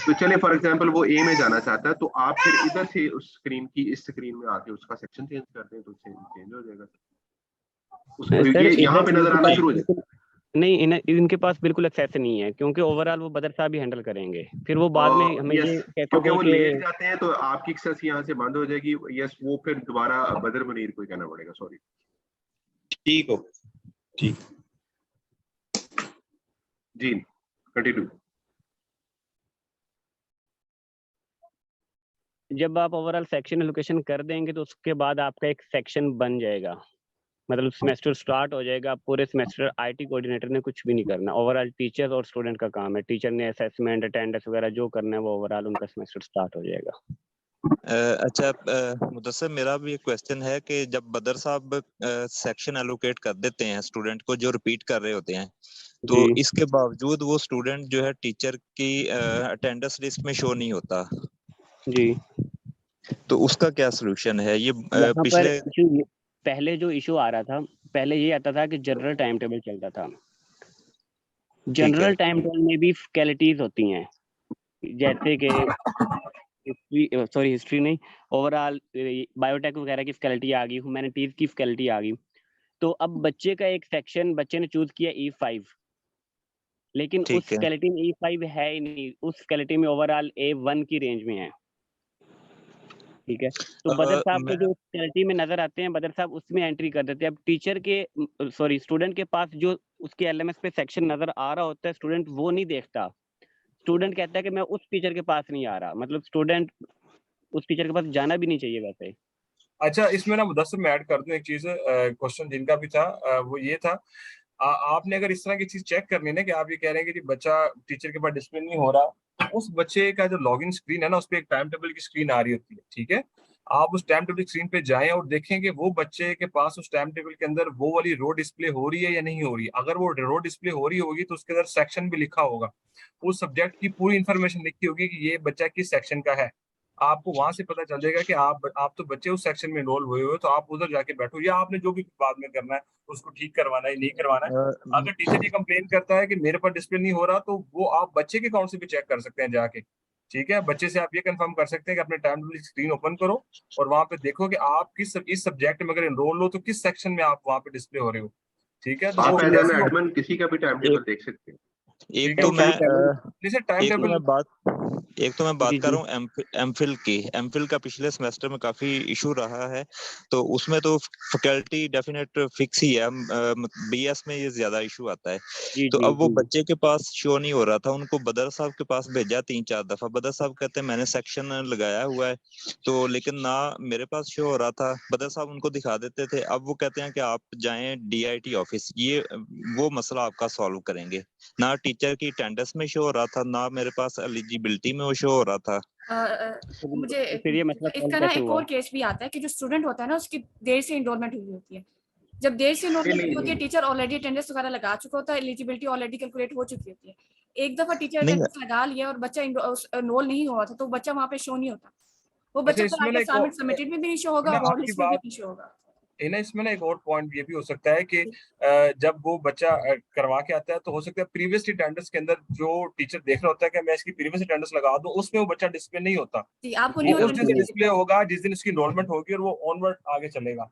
तो चलिए फॉर एग्जांपल वो ए में जाना चाहता है, तो आप फिर इधर से उस स्क्रीन की इस स्क्रीन में आके उसका सेक्शन चेंज कर दें तो चेंज हो जाएगा। उसको सर ये यहाँ पे इधर नजर इनके आना पास शुरू हो जाएगा। बिल्कुल नहीं, इनके पास बिल्कुल एक्सेस नहीं है, क्योंकि ओवरऑल वो बदर साहब ही हैंडल करेंगे, फिर वो बाद में हमें यस, ये कहते क्योंकि थे वो कि लेट जाते हैं तो आपकी एक्सेस यहाँ से बंद हो जाएगी। यस, वो फिर दोबारा बदर मुनीर को ही कहना पड़ेगा, सॉरी। ठीक हो, ठीक जी, कंटिन्यू। जब आप ओवरऑल सेक्शन एलोकेशन कर देंगे तो उसके बाद आपका एक सेक्शन बन जाएगा, मतलब सेमेस्टर स्टार्ट हो जाएगा। पूरे सेमेस्टर आईटी कोऑर्डिनेटर ने कुछ भी नहीं करना, ओवरऑल टीचर और स्टूडेंट का काम है। टीचर ने असेसमेंट, अटेंडेंस वगैरह जो करना है वो ओवरऑल उनका सेमेस्टर स्टार्ट हो जाएगा। अच्छा मुदस्सिर, मेरा भी एक क्वेश्चन है कि जब बदर साहब सेक्शन एलोकेट कर देते हैं स्टूडेंट को जो रिपीट कर रहे होते हैं, तो जी इसके बावजूद वो स्टूडेंट जो है टीचर की अटेंडेंस लिस्ट में शो नहीं होता, जी, तो उसका क्या सोल्यूशन है? ये यहाँ पर पिछले पहले जो इशू आ रहा था, पहले ये आता था कि जनरल टाइम टेबल चलता था। जनरल टाइम टेबल में भी फैकल्टीज होती हैं, जैसे कि हिस्ट्री नहीं, ओवरऑल बायोटेक वगैरह की फैकल्टी आ गई, ह्यूमैनिटीज की फैकल्टी आ गई। तो अब बच्चे का एक सेक्शन बच्चे ने चूज किया E5, लेकिन उस ठीक है। फैकल्टी में E5 है ही नहीं, उस फैकल्टी में ओवरऑल A1 की रेंज में है। ठीक है, तो बदर साहब को जो फैकल्टी में नजर आते हैं, बदर साहब उसमें एंट्री कर देते हैं। अब टीचर के स्टूडेंट के पास जो उसके LMS पे सेक्शन नजर आ रहा होता है, स्टूडेंट वो नहीं देखता। स्टूडेंट कहता है कि मैं उस टीचर के पास नहीं आ रहा, मतलब स्टूडेंट उस टीचर के पास जाना भी नहीं चाहिए वैसे। अच्छा, इसमें ना मुदस्सिर मैं ऐड कर दूं एक चीज, क्वेश्चन जिनका भी था वो ये था, आपने अगर इस तरह की चीज चेक करनी है ना कि आप ये कह रहे हैं कि जी बच्चा टीचर के पास डिस्प्ले नहीं हो रहा, तो उस बच्चे का जो लॉगिन स्क्रीन है ना, उस पर एक टाइम टेबल की स्क्रीन आ रही होती है। ठीक है, आप उस टाइम टेबल स्क्रीन पे जाएं और देखें कि वो बच्चे के पास उस टाइम टेबल के अंदर वो वाली रो डिस्प्ले हो रही है या नहीं हो रही। अगर वो रो डिस्प्ले हो रही होगी तो उसके अंदर सेक्शन भी लिखा होगा, उस सब्जेक्ट की पूरी इंफॉर्मेशन लिखी होगी कि ये बच्चा किस सेक्शन का है। आपको वहां से पता चल जाएगा कि आप तो बच्चे उस सेक्शन में इनरोल हुए हो, तो आप उधर जाके बैठो, या आपने जो भी बाद में करना है उसको ठीक करवाना है नहीं करवाना है। अगर टीचर ये कंप्लेन करता है कि मेरे पास डिस्प्ले नहीं हो रहा, तो वो आप बच्चे के अकाउंट से भी चेक कर सकते हैं जाके। ठीक है, बच्चे से आप ये कंफर्म कर सकते हैं कि अपने टाइम टेबल स्क्रीन ओपन करो और वहां पे देखो कि आप इस सब्जेक्ट में अगर एनरोल हो तो किस सेक्शन में आप वहां पे डिस्प्ले हो रहे हो। ठीक है, तो आप वो एज एन जैसे ही एडमिन किसी का भी टाइम टेबल देख सकते हैं। एक ठीक है, तो मैं जैसे टाइम टेबल बात जी कर जी रहा हूँ एमफिल की। एमफिल का पिछले सेमेस्टर में काफी इशू रहा है, तो उसमें तो फैकल्टी डेफिनेट फिक्स ही है। BS में ये ज्यादा इशू आता है। जी तो जी अब वो जी बच्चे के पास शो नहीं हो रहा था, उनको बदर साहब के पास भेजा 3-4 दफा। बदर साहब कहते हैं मैंने सेक्शन लगाया हुआ है, तो लेकिन ना मेरे पास शो हो रहा था। बदर साहब उनको दिखा देते थे। अब वो कहते हैं कि आप जाएं DIT ऑफिस, ये वो मसला आपका सॉल्व करेंगे। ना टीचर की अटेंडेंस में शो हो रहा था, ना मेरे पास एलिजिबिलिटी में वो शो हो रहा था। मुझे फिर ये मसला सॉल्व इसका ना कैसे एक हुआ? और केस भी आता है कि जो स्टूडेंट होता है ना, उसकी देर से इनरोलमेंट हुई होती है। जब देर से इनरोलमेंट हुई होती है, टीचर ऑलरेडी अटेंडेंस वगैरह लगा चुका होता है, एलिजिबिलिटी ऑलरेडी कैलकुलेट हो चुकी होती है। एक दफा टीचर नहीं, अटेंडेंस लगा लिया और बच्चा इनरोल नहीं हुआ था, तो बच्चा वहां पे शो नहीं होता। वो अच्छा, बच्चा फिर इसमें आगे ना असाइनमेंट सबमिटेड में भी नहीं शो होगा ना और रोल आपकी लिस्ट में भी बात नहीं शो होगा। ना इसमें ना एक और पॉइंट ये भी हो सकता है कि जब वो बच्चा करवा के आता है, तो हो सकता है प्रीवियस अटेंडेंस के अंदर जो टीचर देख रहा होता है कि मैं इसकी प्रीवियस अटेंडेंस लगा दूं, उसमें वो बच्चा डिस्प्ले नहीं होता। जी, आपको वो न्यू उस दिन से अटेंडेंस डिस्प्ले होगा जिस दिन उसकी इनरोलमेंट होगी, और वो ऑनवर्ड आगे चलेगा।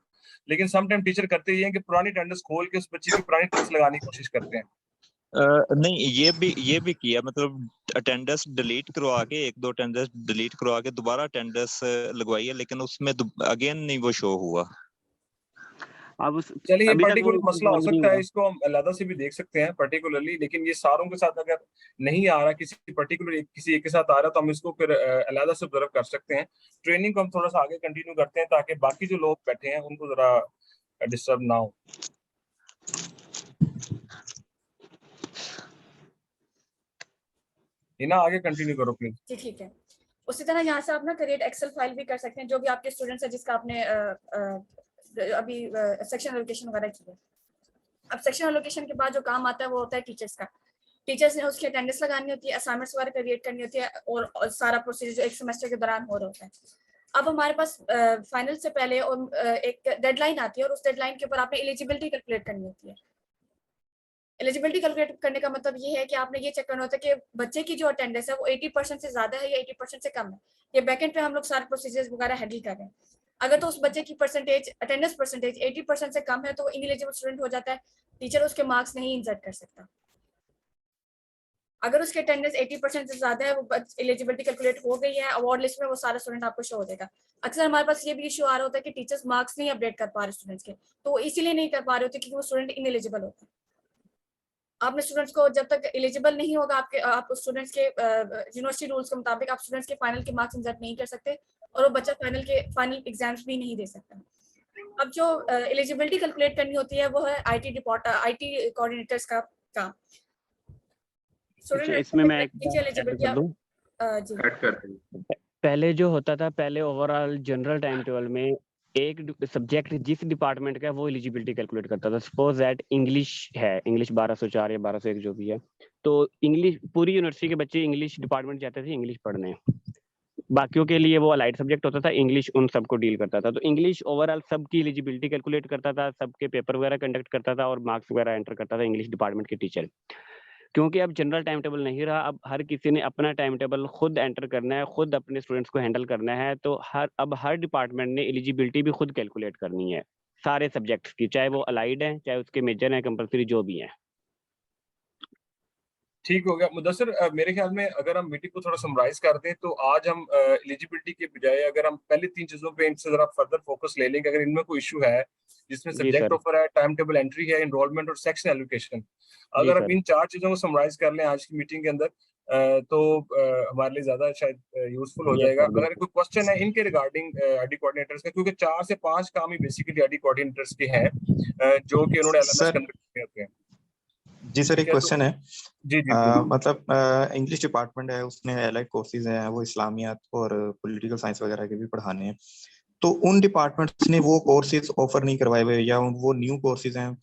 लेकिन सम टाइम टीचर करते ही हैं कि पुरानी अटेंडेंस खोल के उस बच्चे की पुरानी अटेंडेंस लगाने की कोशिश करते हैं। नहीं, ये भी किया, मतलब अटेंडेंस डिलीट करवा के, 1-2 अटेंडेंस डिलीट करवा के दोबारा अटेंडेंस लगवाई है, लेकिन उसमें अगेन नहीं वो शो हुआ। अब चलिए, ये अभी तक वो पर्टिकुलर मसला हो resolve नहीं सकता है, हुआ। इसको हम अलग से भी देख सकते हैं पर्टिकुलरली। लेकिन ये सारों के साथ अगर नहीं आ रहा, किसी पर्टिकुलर किसी एक के साथ आ रहा, तो हम इसको फिर अलग से ऑब्जर्व कर सकते हैं। ट्रेनिंग को हम थोड़ा सा आगे कंटिन्यू करते हैं ताकि बाकी जो लोग बैठे हैं उनको जरा डिस्टर्ब ना हो। हिना, आगे कंटिन्यू करो प्लीज। जी ठीक है। उसी तरह यहाँ से आप ना क्रिएट एक्सेल फाइल भी कर सकते हैं, जो भी आपके स्टूडेंट्स है जिसका आपने अभी सेक्शन एलोकेशन वगैरह की है। अब सेक्शन एलोकेशन के बाद जो काम आता है वो होता है टीचर्स का। टीचर्स ने उसकी अटेंडेंस लगानी होती है, असाइनमेंट्स वगैरह क्रिएट करनी होती है, और सारा प्रोसीजर जो एक सेमेस्टर के दौरान हो रहा होता है। अब हमारे पास फाइनल से पहले और एक डेडलाइन आती है, और उस डेडलाइन के ऊपर आपने एलिजिबिलिटी कैलकुलेट करनी होती है। एलिजिबिलिटी कैलकुलेट करने का मतलब ये है कि आपने ये चेक करना होता है कि बच्चे की जो अटेंडेंस है वो 80% से ज्यादा है या 80% से कम है। ये बैकएंड पे हम लोग सारे प्रोसीजर्स वगैरह हैंडल कर रहे हैं। अगर तो उस बच्चे की अटेंडेंस परसेंटेज 80% से कम है तो वो इनएलिजिबल स्टूडेंट हो जाता है, टीचर उसके मार्क्स नहीं इंसर्ट कर सकता। अगर उसकी अटेंडेंस 80% से ज्यादा है, वो एलिजिबिलिटी कैलकुलेट हो गई है, अवार्ड लिस्ट में वो सारा स्टूडेंट आपको शो हो देगा। अक्सर हमारे पास ये भी इशू आ रहा होता है कि टीचर्स मार्क्स नहीं अपडेट कर पा रहे स्टूडेंट्स के, तो वो इसीलिए नहीं कर पा रहे होते क्योंकि वो स्टूडेंट इनएलिजिबल होता है। आपने स्टूडेंट्स को जब तक एलिजिबल नहीं होगा आप स्टूडेंट्स के यूनिवर्सिटी रूल्स के मुताबिक आप स्टूडेंट्स के फाइनल के मार्क्स इंसर्ट नहीं कर सकते, और वो बच्चा फाइनल एग्जाम्स भी नहीं दे सकता। अब जो एलिजिबिलिटी कैलकुलेट करनी होती है वो है आईटी कोऑर्डिनेटर्स का काम। इसमें मैं ऐड कर दूं? पहले जो होता था, पहले ओवरऑल जनरल टाइम टेबल में एक सब्जेक्ट जिस डिपार्टमेंट का है वो एलिजिबिलिटी कैलकुलेट करता था। सपोज दैट इंग्लिश है, इंग्लिश 1204 या 1201 जो भी है, तो इंग्लिश पूरी यूनिवर्सिटी के बच्चे इंग्लिश डिपार्टमेंट जाते थे इंग्लिश पढ़ने। बाकियों के लिए वो अलाइड सब्जेक्ट होता था, इंग्लिश उन सबको डील करता था। तो इंग्लिश ओवरऑल सबकी एलिजिबिलिटी कैलकुलेट करता था, सबके पेपर वगैरह कंडक्ट करता था और मार्क्स वगैरह एंटर करता था इंग्लिश डिपार्टमेंट के टीचर। क्योंकि अब जनरल टाइम टेबल नहीं रहा, अब हर किसी ने अपना टाइम टेबल खुद एंटर करना है, खुद अपने स्टूडेंट्स को हैंडल करना है, तो अब हर डिपार्टमेंट ने एलिजिबिलिटी भी खुद कैलकुलेट करनी है सारे सब्जेक्ट्स की, चाहे वो अलाइड है, चाहे उसके मेजर है, कंपल्सरी जो भी है। ठीक हो गया मुदस्सिर। मेरे ख्याल में अगर हम मीटिंग को थोड़ा समराइज कर दें तो आज हम एलिजिबिलिटी के बजाय अगर हम पहले 3 चीजों पे इनसे जरा फर्दर फोकस ले लेंगे, अगर इनमें कोई इशू है जिसमें सब्जेक्ट ऑफर है, टाइम टेबल एंट्री है, एनरोलमेंट और सेक्शन एलोकेशन, अगर आप इन 4 चीजों को समराइज कर लें आज की मीटिंग के अंदर तो हमारे लिए ज्यादा शायद यूजफुल हो जाएगा। अगर कोई क्वेश्चन है इनके रिगार्डिंग आईडी कोऑर्डिनेटर्स का, क्योंकि 4 से 5 काम ही बेसिकली आईडी कोऑर्डिनेटर्स के हैं जो कि उन्होंने एलएमएस कंडक्ट किए होते हैं। जी सर, एक क्वेश्चन है। जी मतलब इंग्लिश डिपार्टमेंट है, उसमें अलग कोर्सेज हैं, वो इस्लामियात और पॉलिटिकल साइंस वगैरह के भी पढ़ाने हैं, तो उन डिपार्टमेंट्स ने वो कोर्सेज ऑफर नहीं करवाए हुए या वो न्यू कोर्सेज हैं,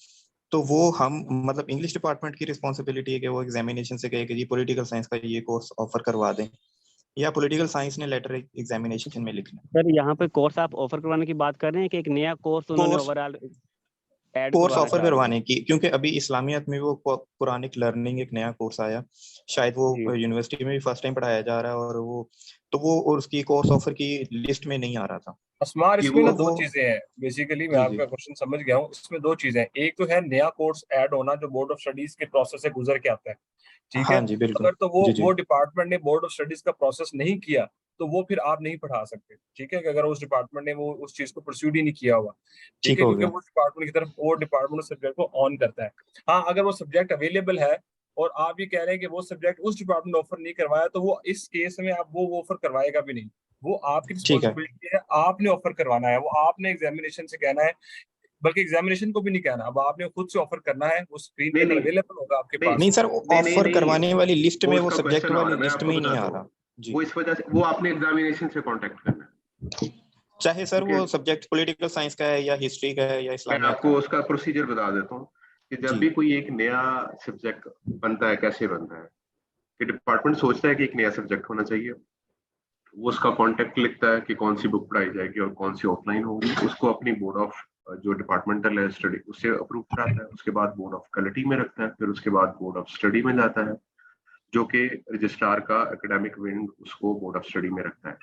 तो वो हम मतलब इंग्लिश डिपार्टमेंट की रिस्पॉन्सिबिलिटी है कि वो एग्जामिनेशन से कहे कि जी पॉलिटिकल साइंस का ये कोर्स ऑफर करवा दें, या पॉलिटिकल साइंस ने लेटर एग्जामिनेशन में लिखना? सर यहाँ पे कोर्स आप ऑफर करवाने की बात कर रहे हैं कि एक नया कोर्स उन्होंने ओवरऑल कोर्स ऑफर करवाने की? क्योंकि अभी इस्लामियत में वो कुरानिक लर्निंग एक नया कोर्स आया, शायद वो यूनिवर्सिटी में भी फर्स्ट टाइम पढ़ाया जा रहा है, और वो उसकी कोर्स ऑफर की लिस्ट में नहीं आ रहा था। अस्मार, इसमें ना 2 चीजें हैं बेसिकली, मैं आपका क्वेश्चन समझ गया हूँ। इसमें 2 चीजें हैं, एक तो है नया कोर्स ऐड होना जो बोर्ड ऑफ स्टडीज के प्रोसेस से गुजर के आता है, ठीक है? हाँ जी, बिल्कुल। अगर तो वो डिपार्टमेंट ने बोर्ड ऑफ स्टडीज का प्रोसेस नहीं किया तो वो फिर आप नहीं पढ़ा सकते, ठीक है? कि अगर उस डिपार्टमेंट ने वो उस चीज को परस्यूड ही नहीं किया हुआ, ठीक है, क्योंकि वो डिपार्टमेंट की तरफ वो डिपार्टमेंट सब्जेक्ट को ऑन करता है। हाँ, अगर वो सब्जेक्ट अवेलेबल है और आप ये कह रहे हैं कि वो सब्जेक्ट उस डिपार्टमेंट ने ऑफर नहीं करवाया, तो वो इस केस में आप वो ऑफर करवाएगा भी नहीं, वो आपकी रिस्पॉन्सिबिलिटी है, आपने ऑफर करवाना है, वो आपने एग्जामिनेशन से कहना है, बल्कि एग्जामिनेशन को भी नहीं कहना, अब आपने खुद से ऑफर करना है, वो स्क्रीन पे अवेलेबल होगा आपके पास। नहीं सर, ऑफर करवाने वाली लिस्ट में वो सब्जेक्ट वाली लिस्ट में ही नहीं आ रहा जी। वो इस वजह से वो आपने एग्जामिनेशन से कांटेक्ट करना है, चाहे सर वो सब्जेक्ट पॉलिटिकल साइंस का है या हिस्ट्री का है या इस्लामिक। मैं आपको उसका प्रोसीजर बता देता हूँ कि जब भी कोई एक नया सब्जेक्ट बनता है, कैसे बनता है कि डिपार्टमेंट सोचता है कि एक नया सब्जेक्ट होना चाहिए, वो उसका कॉन्टेक्ट लिखता है कि कौन सी बुक पढ़ाई जाएगी और कौन सी ऑफलाइन होगी, उसको अपनी बोर्ड ऑफ जो डिपार्टमेंटल है स्टडी उससे अप्रूव कराता है, उसके बाद बोर्ड ऑफ क्वालिटी में रखता है, फिर उसके बाद बोर्ड ऑफ स्टडी में जाता है, जो कि रजिस्ट्रार का एकेडमिक विंग उसको बोर्ड ऑफ स्टडी में रखता है।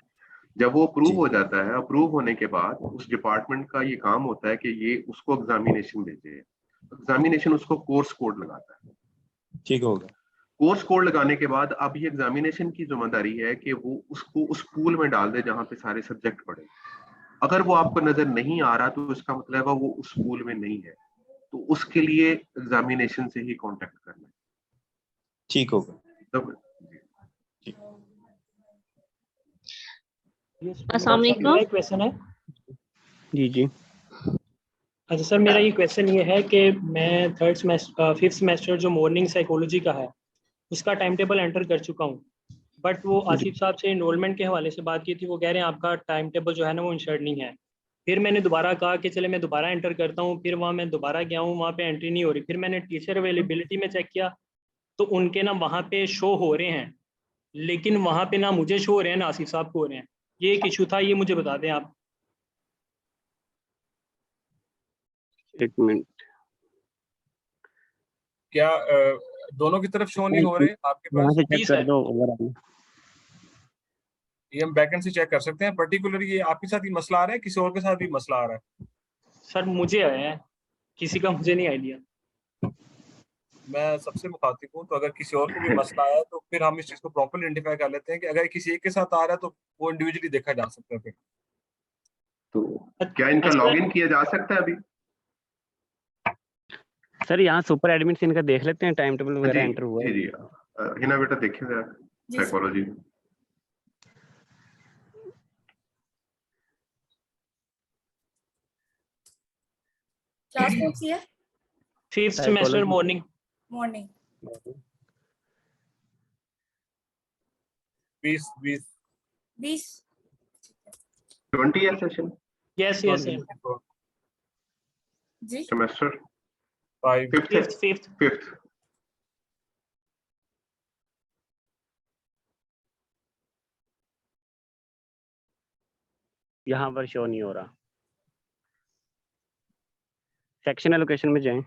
जब वो अप्रूव हो जाता है, अप्रूव होने के बाद उस डिपार्टमेंट का ये काम होता है कि ये उसको एग्जामिनेशन भेजे, एग्जामिनेशन उसको कोर्स कोड लगाता है, ठीक होगा। कोर्स कोड लगाने के बाद अब ये एग्जामिनेशन की जिम्मेदारी है कि वो उसको उस पूल में डाल दे जहां पे सारे सब्जेक्ट पढ़े। अगर वो आपको नजर नहीं आ रहा तो इसका मतलब है वो उस पूल में नहीं है, तो उसके लिए एग्जामिनेशन से ही कांटेक्ट करना है। ठीक होगा। अस्सलाम वालेकुम। मेरा एक क्वेश्चन है। जी अच्छा सर, मेरा ये क्वेश्चन ये है कि मैं 5th सेमेस्टर जो मॉर्निंग साइकोलॉजी का है उसका टाइम टेबल एंटर कर चुका हूँ, बट वो आसिफ साहब से इनरोलमेंट के हवाले से बात की थी, वो कह रहे हैं आपका टाइम टेबल जो है ना वो इंश्योर्ड नहीं है। फिर मैंने दोबारा कहा कि चले मैं दोबारा एंटर करता हूँ, फिर वहाँ मैं दोबारा गया हूँ, वहाँ पे एंट्री नहीं हो रही। फिर मैंने टीचर अवेलेबिलिटी में चेक किया तो उनके ना वहाँ पे शो हो रहे हैं, लेकिन वहाँ पे ना मुझे शो हो रहे हैं ना आसिफ साहब को हो रहे हैं। ये एक इशू था, ये मुझे बता दें आप। एक मिनट, क्या दोनों की तरफ शो नहीं हो रहे आपके यहाँ पास? से चेक कर दो ओवरऑल। ये हम बैकएंड से चेक कर सकते हैं। पर्टिकुलरली ये आपके साथ ही मसला आ रहा है, किसी और के साथ भी मसला आ रहा है? सर मुझे आया है, किसी का मुझे नहीं आइडिया। मैं सबसे मुखातिब हूँ, तो अगर किसी और को भी मसला आया तो फिर हम इस चीज को प्रॉपर्ली आइडेंटिफाई कर लेते हैं कि अगर किसी एक के साथ आ रहा है तो वो इंडिविजुअली देखा जा सकता है। फिर तो क्या इनका लॉगिन किया जा सकता है अभी? सर यहाँ सुपर एडमिन से इनका देख लेते हैं टाइम टेबल वगैरह एंटर हुआ है। जी हिना बेटा देखिए जरा साइकोलॉजी। क्लास कौन सी है? 5th semester morning. 20 20 है सेशन? यस जी सेमेस्टर 5th। यहाँ पर शो नहीं हो रहा। सेक्शन एलोकेशन में जाएं।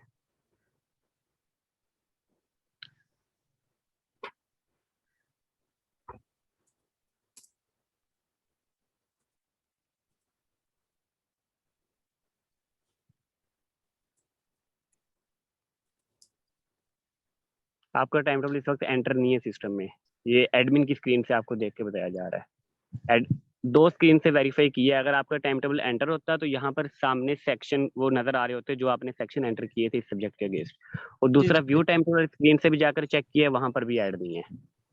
आपका टाइम टेबल इस वक्त एंटर नहीं है सिस्टम में। ये एडमिन की स्क्रीन से आपको देख के बताया जा रहा है। दो स्क्रीन से वेरीफाई किया है। अगर आपका टाइम टेबल एंटर होता है तो यहाँ पर सामने सेक्शन वो नजर आ रहे होते हैं जो आपने सेक्शन एंटर किए थे इस सब्जेक्ट के अगेंस्ट। और दूसरा व्यू टाइम टेबल स्क्रीन से भी जाकर चेक किया है, वहां पर भी ऐड नहीं है।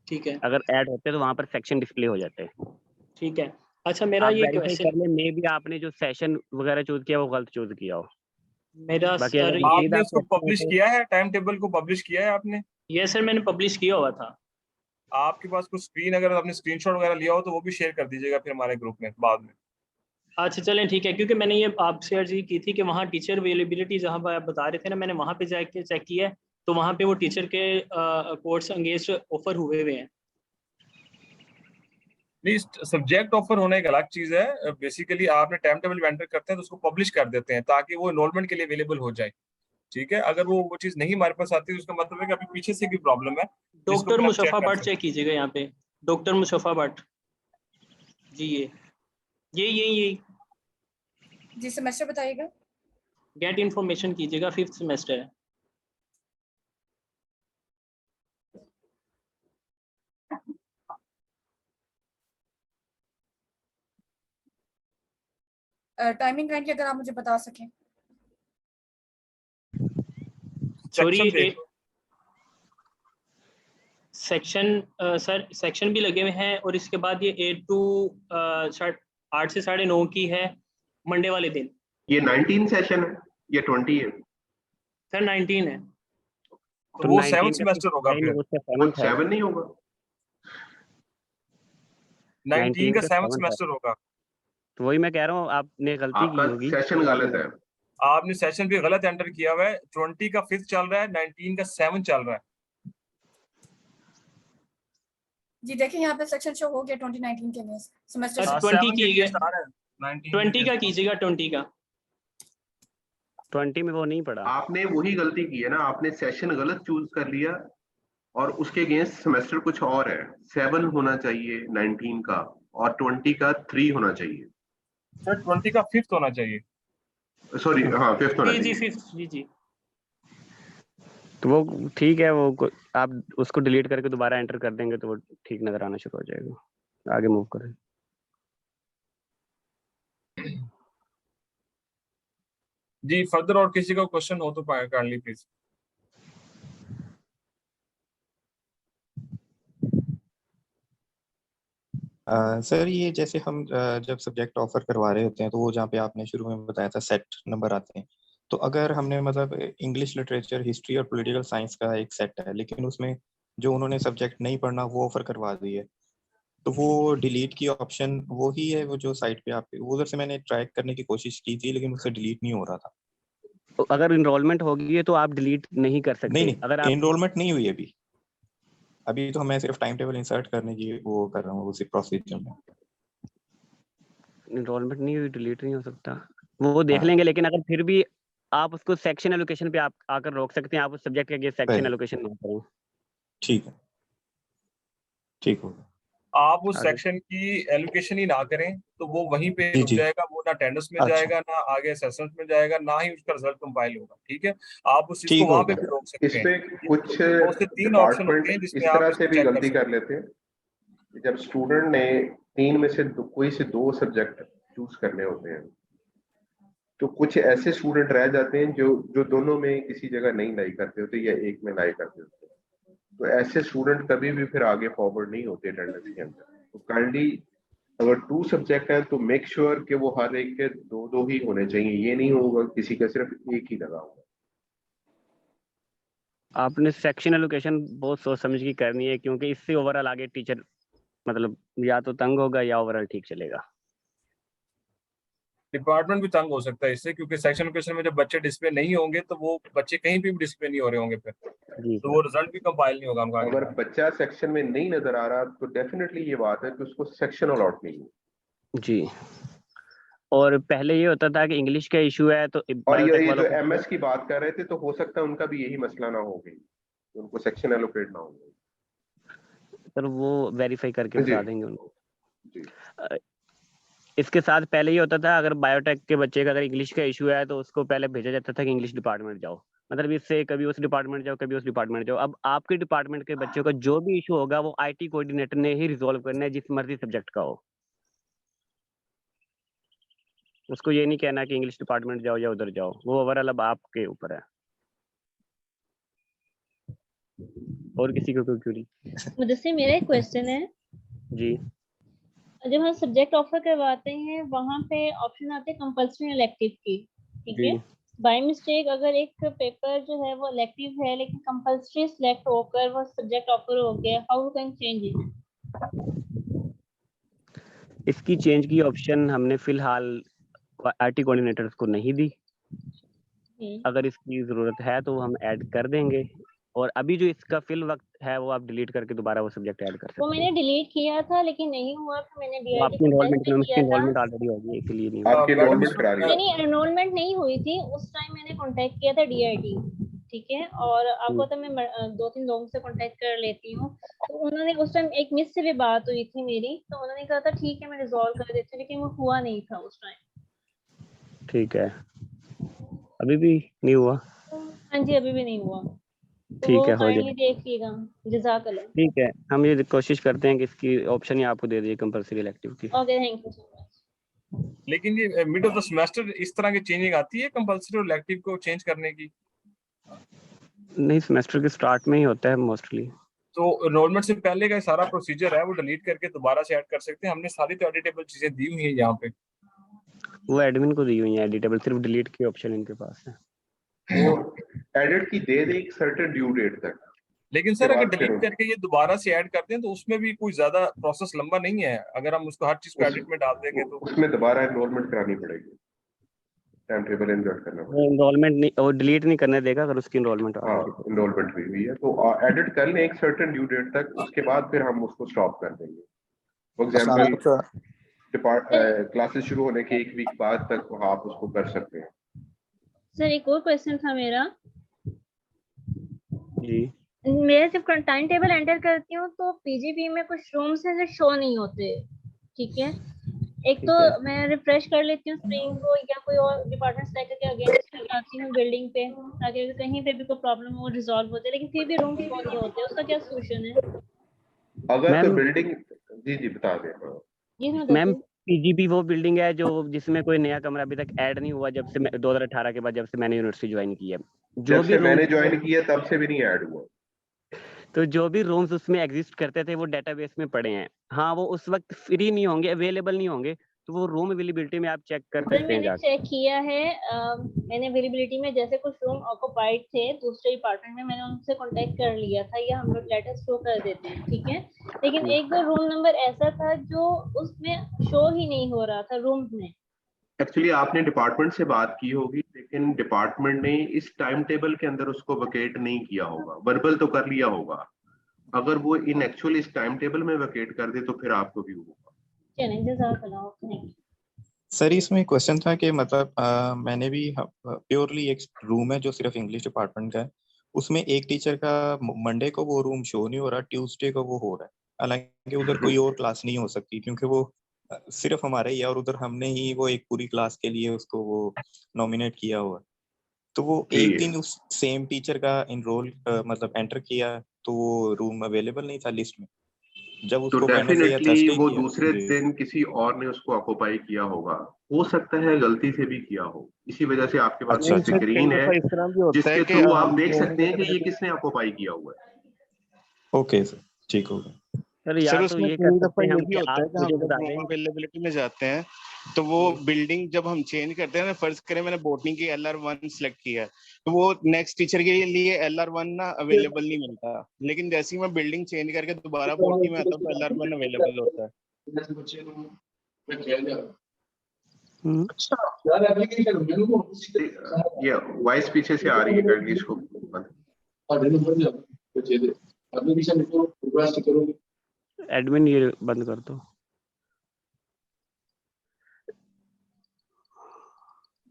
ठीक है, अगर ऐड होते तो वहां पर सेक्शन डिस्प्ले हो जाते हैं। ठीक है। अच्छा मेरा ये क्वेश्चन करने में भी आपने जो सेशन वगैरह चूज किया वो गलत चूज किया हो। मेरा बाकी सर आपने उसको पब्लिश किया है, टाइम टेबल को पब्लिश किया है आपने? यस सर मैंने पब्लिश किया हुआ था। आपके पास कुछ स्क्रीन अगर आपने स्क्रीनशॉट वगैरह लिया हो तो वो भी शेयर कर दीजिएगा फिर हमारे ग्रुप में बाद में। अच्छा चलें ठीक है, क्योंकि मैंने ये आपसे अर्जी की थी कि वहाँ टीचर अवेलेबिलिटी जहाँ पर आप बता रहे थे ना, मैंने वहाँ पे जाके चेक किया है तो वहाँ पे वो टीचर के कोर्स अगेंस्ट ऑफर हुए हुए हैं। नहीं, सब्जेक्ट ऑफर होना एक अलग चीज है। बेसिकली आपने टाइम टेबल एंटर करते हैं तो उसको पब्लिश कर देते हैं ताकि वो एनरोलमेंट के लिए अवेलेबल हो जाए। ठीक है, अगर वो चीज नहीं हमारे पास आती तो उसका मतलब है कि अभी पीछे से भी प्रॉब्लम है। डॉक्टर मुशफ़ा भट्ट चेक कीजिएगा यहाँ पे, डॉक्टर मुशफ़ा भट्ट जी। ये जी सेमेस्टर बताइएगा। गेट इन्फॉर्मेशन कीजिएगा, 5th सेमेस्टर है। टाइमिंग काइंडली अगर आप मुझे बता सकें। सॉरी सेक्शन सर सेक्शन भी लगे हुए हैं और इसके बाद ये 8 to 8 से 9:30 की है मंडे वाले दिन। ये 19 सेशन है या 20 है? सर 19 है तो वो 7th सेमेस्टर होगा फिर। 7 नहीं होगा, 19 का 7th सेमेस्टर होगा। तो वही मैं कह रहा हूँ आपने गलती की होगी। सेशन गलत है, आपने सेशन भी गलत एंटर किया हुआ है। 20 का 5th चल रहा है, 19 का 7th चल रहा है। जी देखिए यहाँ पे सेक्शन शो हो गया 2019 के लिए सेमेस्टर 20 कीजिएगा, 20 का कीजिएगा, 20 का 20 में वो नहीं पड़ा। आपने वही गलती की है ना, आपने सेशन गलत चूज कर लिया और उसके अगेंस्ट सेमेस्टर कुछ और है। 7 होना चाहिए 19 का और 20 का 3 होना चाहिए। सर 20 का 5th होना चाहिए। सॉरी हाँ 5th होना जी चाहिए। 5th जी। तो वो ठीक है, वो आप उसको डिलीट करके दोबारा एंटर कर देंगे तो वो ठीक नजर आना शुरू हो जाएगा। आगे मूव करें। जी फर्दर और किसी का क्वेश्चन हो तो काइंडली प्लीज। सर ये जैसे हम जब सब्जेक्ट ऑफर करवा रहे होते हैं तो वो जहाँ पे आपने शुरू में बताया था सेट नंबर आते हैं, तो अगर हमने मतलब इंग्लिश लिटरेचर, हिस्ट्री और पॉलिटिकल साइंस का एक सेट है लेकिन उसमें जो उन्होंने सब्जेक्ट नहीं पढ़ना वो ऑफर करवा दी है, तो वो डिलीट की ऑप्शन वो ही है, वो जो साइट पे आपके उधर से मैंने ट्रैक करने की कोशिश की थी, लेकिन मुझसे डिलीट नहीं हो रहा था। तो अगर इनरोलमेंट होगी है तो आप डिलीट नहीं कर सकते। नहीं अगर आप एनरोलमेंट नहीं हुई अभी तो मैं सिर्फ टाइम टेबल इंसर्ट करने की वो कर रहा हूँ उसी प्रोसीजर में। इनरोलमेंट नहीं हुई डिलीट नहीं हो सकता, वो देख हाँ। लेंगे। लेकिन अगर फिर भी आप उसको सेक्शन एलोकेशन पे आप आकर रोक सकते हैं, आप उस सब्जेक्ट के अगेंस्ट सेक्शन एलोकेशन ना करें। ठीक है, ठीक होगा। आप उस आगे। सेक्शन की एलोकेशन ही ना करें तो वो वहीं पे जी, रुक जी। जाएगा, वो ना अटेंडेंस में अच्छा। जाएगा, ना आगे असेसमेंट में जाएगा, ना ही उसका रिजल्ट कंपाइल होगा। ठीक है, आप उस चीज को ठीक वहां पे होगा। भी रोक सकते इस हैं। पे कुछ 2 से 3 ऑप्शन होते हैं डिपार्टमेंट जिसमें इस आप तरह इसको से भी चेक कर गलती सकते कर लेते हैं कि जब स्टूडेंट ने 3 में से कोई से 2 सब्जेक्ट चूज करने होते हैं, तो कुछ ऐसे स्टूडेंट रह जाते हैं जो दोनों में किसी जगह नहीं लाई करते होते या एक में लाई करते होते हैं। तो ऐसे स्टूडेंट कभी भी फिर आगे फॉरवर्ड नहीं होते अटेंडेंस के अंदर। तो काइंडली अगर 2 सब्जेक्ट हैं तो मेक श्योर कि वो हर एक के 2-2 ही होने चाहिए। ये नहीं होगा किसी का सिर्फ एक ही लगा होगा। आपने सेक्शन एलोकेशन बहुत सोच समझ के करनी है, क्योंकि इससे ओवरऑल आगे टीचर मतलब या तो तंग होगा या ओवरऑल ठीक चलेगा। डिपार्टमेंट भी तंग हो सकता है इससे, क्योंकि सेक्शन लोकेशन में जब बच्चे डिस्प्ले नहीं होंगे तो वो बच्चे कहीं भी डिस्प्ले नहीं हो रहे होंगे फिर, जी तो वो रिजल्ट भी कंपाइल नहीं होगा हमका। अगर बच्चा सेक्शन में नहीं नजर आ रहा तो डेफिनेटली ये बात है कि उसको सेक्शन अलॉट नहीं है। जी। और पहले ये होता था कि इंग्लिश का इशू है तो और ये बायोटेक जो वालों को एमएस की बात कर रहे थे तो हो सकता है उनका भी यही मसला ना हो गई, उनको सेक्शन एलोकेट ना हो। सर वो वेरीफाई करके जी बता देंगे उनको। जी। इसके साथ पहले ये होता था, अगर बायोटेक के बच्चे का अगर इंग्लिश का इशू है तो उसको पहले भेजा जाता था कि इंग्लिश डिपार्टमेंट जाओ, मतलब इससे कभी उस डिपार्टमेंट जाओ कभी उस डिपार्टमेंट जाओ। अब आपके डिपार्टमेंट के बच्चों का जो भी इशू होगा वो आईटी कोऑर्डिनेटर ने ही रिजॉल्व करना है, जिस मर्जी सब्जेक्ट का हो। उसको ये नहीं कहना कि इंग्लिश डिपार्टमेंट जाओ या उधर जाओ, वो ओवरऑल अब आपके ऊपर है। और किसी को कोई क्वेरी? मुझसे मेरा एक क्वेश्चन है जी। जब हम सब्जेक्ट ऑफर करवाते हैं वहां पे ऑप्शन आते हैं कंपल्सरी इलेक्टिव की, ठीक है। बाय मिस्टेक अगर एक पेपर जो है वो इलेक्टिव है लेकिन कंपल्सरी सिलेक्ट होकर वो सब्जेक्ट ऑफर हो गया, how we can change it? इसकी चेंज की ऑप्शन हमने फिलहाल आईटी कोऑर्डिनेटर्स को नहीं दी। अगर इसकी जरूरत है तो हम ऐड कर देंगे, और अभी जो इसका फिल वक्त है वो आप डिलीट करके दोबारा वो सब्जेक्ट ऐड कर सकते हैं। वो मैंने डिलीट किया था लेकिन नहीं हुआ, फिर मैंने तो डीआरटी आपकी एनरोलमेंट ऑलरेडी होगी, इसलिए नहीं हुआ। आपकी एनरोलमेंट करा रही नहीं एनरोलमेंट नहीं हुई थी उस टाइम, मैंने कांटेक्ट किया था डीआरटी, ठीक है। और आपको तो मैं 2-3 लोगों से कांटेक्ट कर लेती हूँ, तो उन्होंने उस टाइम एक मिस से भी बात हुई थी मेरी, तो उन्होंने कहा था ठीक है मैं रिजॉल्व कर देती हूँ, लेकिन वो हुआ नहीं था उस टाइम। ठीक है, अभी भी नहीं हुआ? हाँ जी अभी भी नहीं हुआ, तो ठीक वो है, हो काइंडली जाएगा। देखिएगा, जज़ाकल्लाह। ठीक है, हम ये कोशिश करते हैं कि इसकी ऑप्शन ही आपको दे दिए कंपल्सरी इलेक्टिव की। Okay thank you so much. लेकिन ये मिड ऑफ द सेमेस्टर इस तरह की चेंजिंग आती है कंपल्सरी और इलेक्टिव को चेंज करने की? नहीं, सेमेस्टर के स्टार्ट में ही होता है मोस्टली। तो एनरोलमेंट से पहले का सारा प्रोसीजर है वो डिलीट करके दोबारा से ऐड कर सकते हैं। हमने सारी तो एडिटेबल चीजें दी हुई हैं यहाँ पे। वो एडमिन को दी हुई है एडिटेबल, सिर्फ डिलीट की ऑप्शन इनके पास है। वो एडिट की दे दे एक सर्टेन ड्यू डेट तक। लेकिन सर अगर डिलीट करके ये दोबारा से ऐड करते हैं तो उसमें भी कोई ज्यादा प्रोसेस लंबा नहीं है, अगर हम उसको हर चीज को एडिट में डाल देंगे तो उसमें दोबारा एनरोलमेंट करानी पड़ेगी, टाइम टेबल इंसर्ट करना पड़ेगा। एनरोलमेंट नहीं, और डिलीट नहीं करने देगा अगर उसकी एनरोलमेंट हाँ एनरोलमेंट हुई है तो एडिट कर लें एक सर्टेन ड्यू डेट तक, उसके बाद फिर हम उसको स्टॉप कर देंगे। फॉर एग्जांपल क्लासेस शुरू होने के 1 वीक बाद तक आप उसको कर सकते हैं। सर एक और क्वेश्चन था मेरा जी। मैं जब टाइम टेबल एंटर करती हूँ तो पीजीपी में कुछ रूम्स हैं जो शो नहीं होते, ठीक है। एक तो मैं रिफ्रेश कर लेती हूँ स्क्रीन को या कोई और डिपार्टमेंट सेलेक्ट करके अगेन आती हूँ बिल्डिंग पे, ताकि कहीं पे भी कोई प्रॉब्लम हो रिजॉल्व हो जाए, लेकिन फिर भी रूम शो नहीं होते, उसका क्या सॉल्यूशन है? अगर तो बिल्डिंग जी बता दें मैम, पीजीपी वो बिल्डिंग है जो जिसमें कोई नया कमरा अभी तक ऐड नहीं हुआ, जब से 2018 के बाद जब से मैंने यूनिवर्सिटी ज्वाइन की है। जब भी मैंने ज्वाइन किया तब से भी नहीं ऐड हुआ, तो जो भी रूम्स उसमें एग्जिस्ट करते थे वो डेटाबेस में पड़े हैं। हाँ, वो उस वक्त फ्री नहीं होंगे, अवेलेबल नहीं होंगे, तो वो रूम अवेलेबिलिटी में आप चेक कर सर सकते हैं मैंने जाके। चेक किया है, मैंने अवेलेबिलिटी में जैसे कुछ रूम ऑक्युपाइड थे दूसरे डिपार्टमेंट में, मैंने उनसे कांटेक्ट कर लिया था, या हम लोग लेटर शो कर देते हैं, ठीक है। लेकिन एक दो रूम नंबर ऐसा था जो उसमें शो ही नहीं हो रहा था रूम में। एक्चुअली आपने डिपार्टमेंट से बात की होगी, लेकिन डिपार्टमेंट ने इस टाइम टेबल के अंदर उसको वकेट नहीं किया होगा, वर्बल तो कर लिया होगा। अगर वो इन एक्चुअल इस टाइम टेबल में वकेट कर दे तो फिर आपको भी होगा। सर इसमें क्वेश्चन था कि मतलब मैंने भी प्योरली एक रूम है जो सिर्फ इंग्लिश डिपार्टमेंट का है, उसमें एक टीचर का मंडे को वो रूम शो नहीं हो रहा, ट्यूसडे को वो हो रहा है, हालांकि उधर कोई और क्लास नहीं हो सकती क्योंकि वो सिर्फ हमारे ही है और उधर हमने ही वो एक पूरी क्लास के लिए उसको वो नॉमिनेट किया हुआ है। तो वो एक दिन उस सेम टीचर का इनरोल मतलब एंटर किया तो वो रूम अवेलेबल नहीं था लिस्ट में, जब तो उसको वेडनेसडे या डेफिनेटली थर्सडे वो किया। दूसरे जी दिन किसी और ने उसको ऑक्युपाई किया होगा, हो सकता है गलती से भी किया हो, इसी वजह से आपके पास अच्छा जो अच्छा स्क्रीन है इस तरह भी होता है जिसके कि थ्रू आप देख रूम सकते हैं कि ये अवेलेबिलिटी, किसने ऑक्युपाई किया हुआ है। ओके सर ठीक होगा। सर या सर तो उसमें ये कर कई दफा सकते हैं ये हम भी कि होता आप है कि हम मुझे जब बता रूम दें। अवेलेबिलिटी में जाते हैं तो वो बिल्डिंग जब हम चेंज करते हैं ना, फर्ज करें मैंने बोटनी की LR1 सिलेक्ट किया है, तो वो नेक्स्ट टीचर के लिए LR1 ना अवेलेबल नहीं मिलता, लेकिन जैसे ही मैं बिल्डिंग चेंज करके दोबारा बोटनी में आता हूँ तो LR1 अवेलेबल होता है। ये वॉइस पीछे से आ रही है, काइंडली इसको बंद। एडमिन ये बंद कर दो।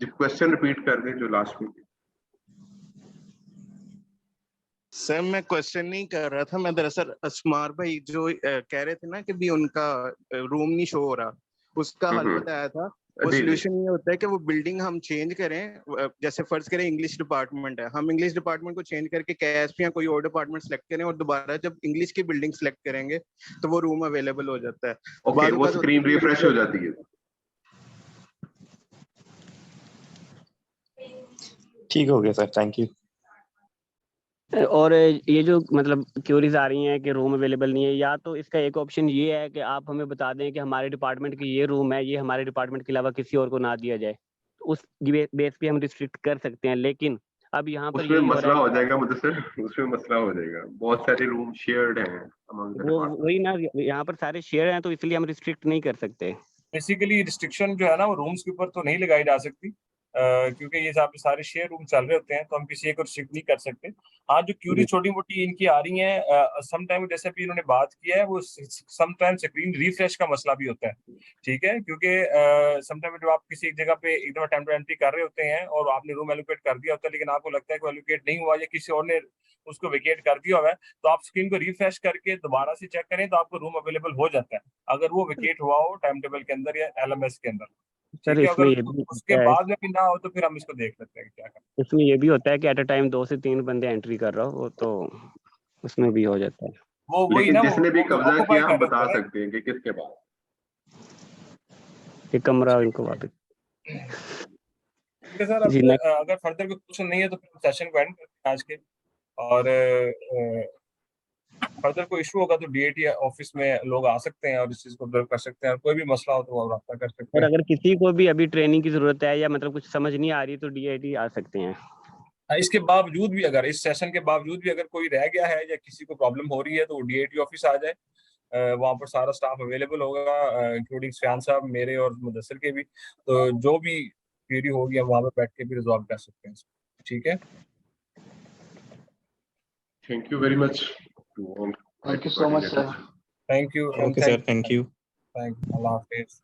क्वेश्चन रिपीट कर दें जो लास्ट में। सर मैं क्वेश्चन नहीं कर रहा था, मैं दरअसल अस्मार भाई जो कह रहे थे ना कि भी उनका रूम नहीं शो हो रहा, उसका हल बताया था। वो जी जी सोल्यूशन ये होता है कि वो बिल्डिंग हम चेंज करें, जैसे फर्ज करें इंग्लिश डिपार्टमेंट है, हम इंग्लिश डिपार्टमेंट को चेंज करके कैश या कोई और डिपार्टमेंट सेलेक्ट करें और दोबारा जब इंग्लिश की बिल्डिंग सेलेक्ट करेंगे तो वो रूम अवेलेबल हो जाता है। ओके, वो स्क्रीन रिफ्रेश हो जाती है। ठीक हो गया सर, थैंक यू। और ये जो मतलब क्यूरीज आ रही हैं कि रूम अवेलेबल नहीं है, या तो इसका एक ऑप्शन ये है कि आप हमें बता दें कि हमारे डिपार्टमेंट की ये रूम है, ये हमारे डिपार्टमेंट के अलावा किसी और को ना दिया जाए, उस बेस पे हम रिस्ट्रिक्ट कर सकते हैं। लेकिन अब यहाँ पर उसमें यही हो मसला रहा हो है, जाएगा मुदस्सिर, उसमें मसला हो जाएगा, बहुत सारे रूम शेयर्ड हैं अमंग द वो डिपार्टमेंट। वही ना, यहाँ पर सारे शेयर हैं तो इसलिए हम रिस्ट्रिक्ट नहीं कर सकते। बेसिकली रिस्ट्रिक्शन जो है ना वो रूम्स के ऊपर तो नहीं लगाई जा सकती, क्योंकि ये सारे शेयर रूम चल रहे होते हैं, तो हम किसी एक को रिस्ट्रिक्ट नहीं कर सकते। हाँ, जो क्यूरी छोटी मोटी इनकी आ रही है सम टाइम, जैसे भी इन्होंने बात किया है, वो सम टाइम स्क्रीन रिफ्रेश का मसला भी होता है, ठीक है, क्योंकि सम टाइम जब आप किसी एक जगह पे एकदम अटेम्प्ट एंट्री कर रहे होते हैं और आपने रूम एलोकेट कर दिया होता है, लेकिन आपको लगता है कि एलोकेट नहीं हुआ या किसी और ने उसको वेकेट कर दिया हुआ है, तो आप स्क्रीन को रिफ्रेश करके दोबारा से चेक करें तो आपको रूम अवेलेबल हो जाता है, अगर वो वेकेट हुआ हो टाइम टेबल के अंदर या LMS के अंदर। सर ठीक है, इसमें अगर ये भी उसके होता है, बाद में भी ना हो तो फिर हम इसको देख लेते हैं क्या करना। इसमें ये भी होता है कि एट अ टाइम 2 से 3 बंदे एंट्री कर रहा हो तो उसमें भी हो जाता है। वो वही लेकिन ना, जिसने भी वो कब्जा ऑक्युपाई किया कर हम रहे बता होते हैं। सकते हैं कि किसके पास। ये कमरा इनको वापस। ठीक है सर, अब जी नेक्स्ट। अगर फर्दर कोई क्वेश्चन नहीं है तो फिर सेशन को एंड करते हैं आज के, और फर्दर कोई इशू होगा तो DIT ऑफिस में लोग आ सकते हैं और इस चीज को ऑब्जर्व कर सकते हैं, और कोई भी मसला हो तो वो रब्ता कर सकते और हैं। अगर किसी को भी अभी ट्रेनिंग की जरूरत है या मतलब कुछ समझ नहीं आ रही तो DIT आ सकते हैं। इसके बावजूद भी, अगर इस सेशन के बावजूद भी अगर कोई रह गया है या किसी को प्रॉब्लम हो रही है तो वो DIT ऑफिस आ जाए, वहाँ पर सारा स्टाफ अवेलेबल होगा, इंक्लूडिंग सफियान साहब, मेरे और मुदस्सिर के भी, तो जो भी क्वेरी होगी हम वहाँ पर बैठ के भी रिजॉल्व कर सकते हैं, ठीक है। Thank you very much to all. Thank you so much, sir. Thank you and okay sir, thank you. अल्लाह हाफिज।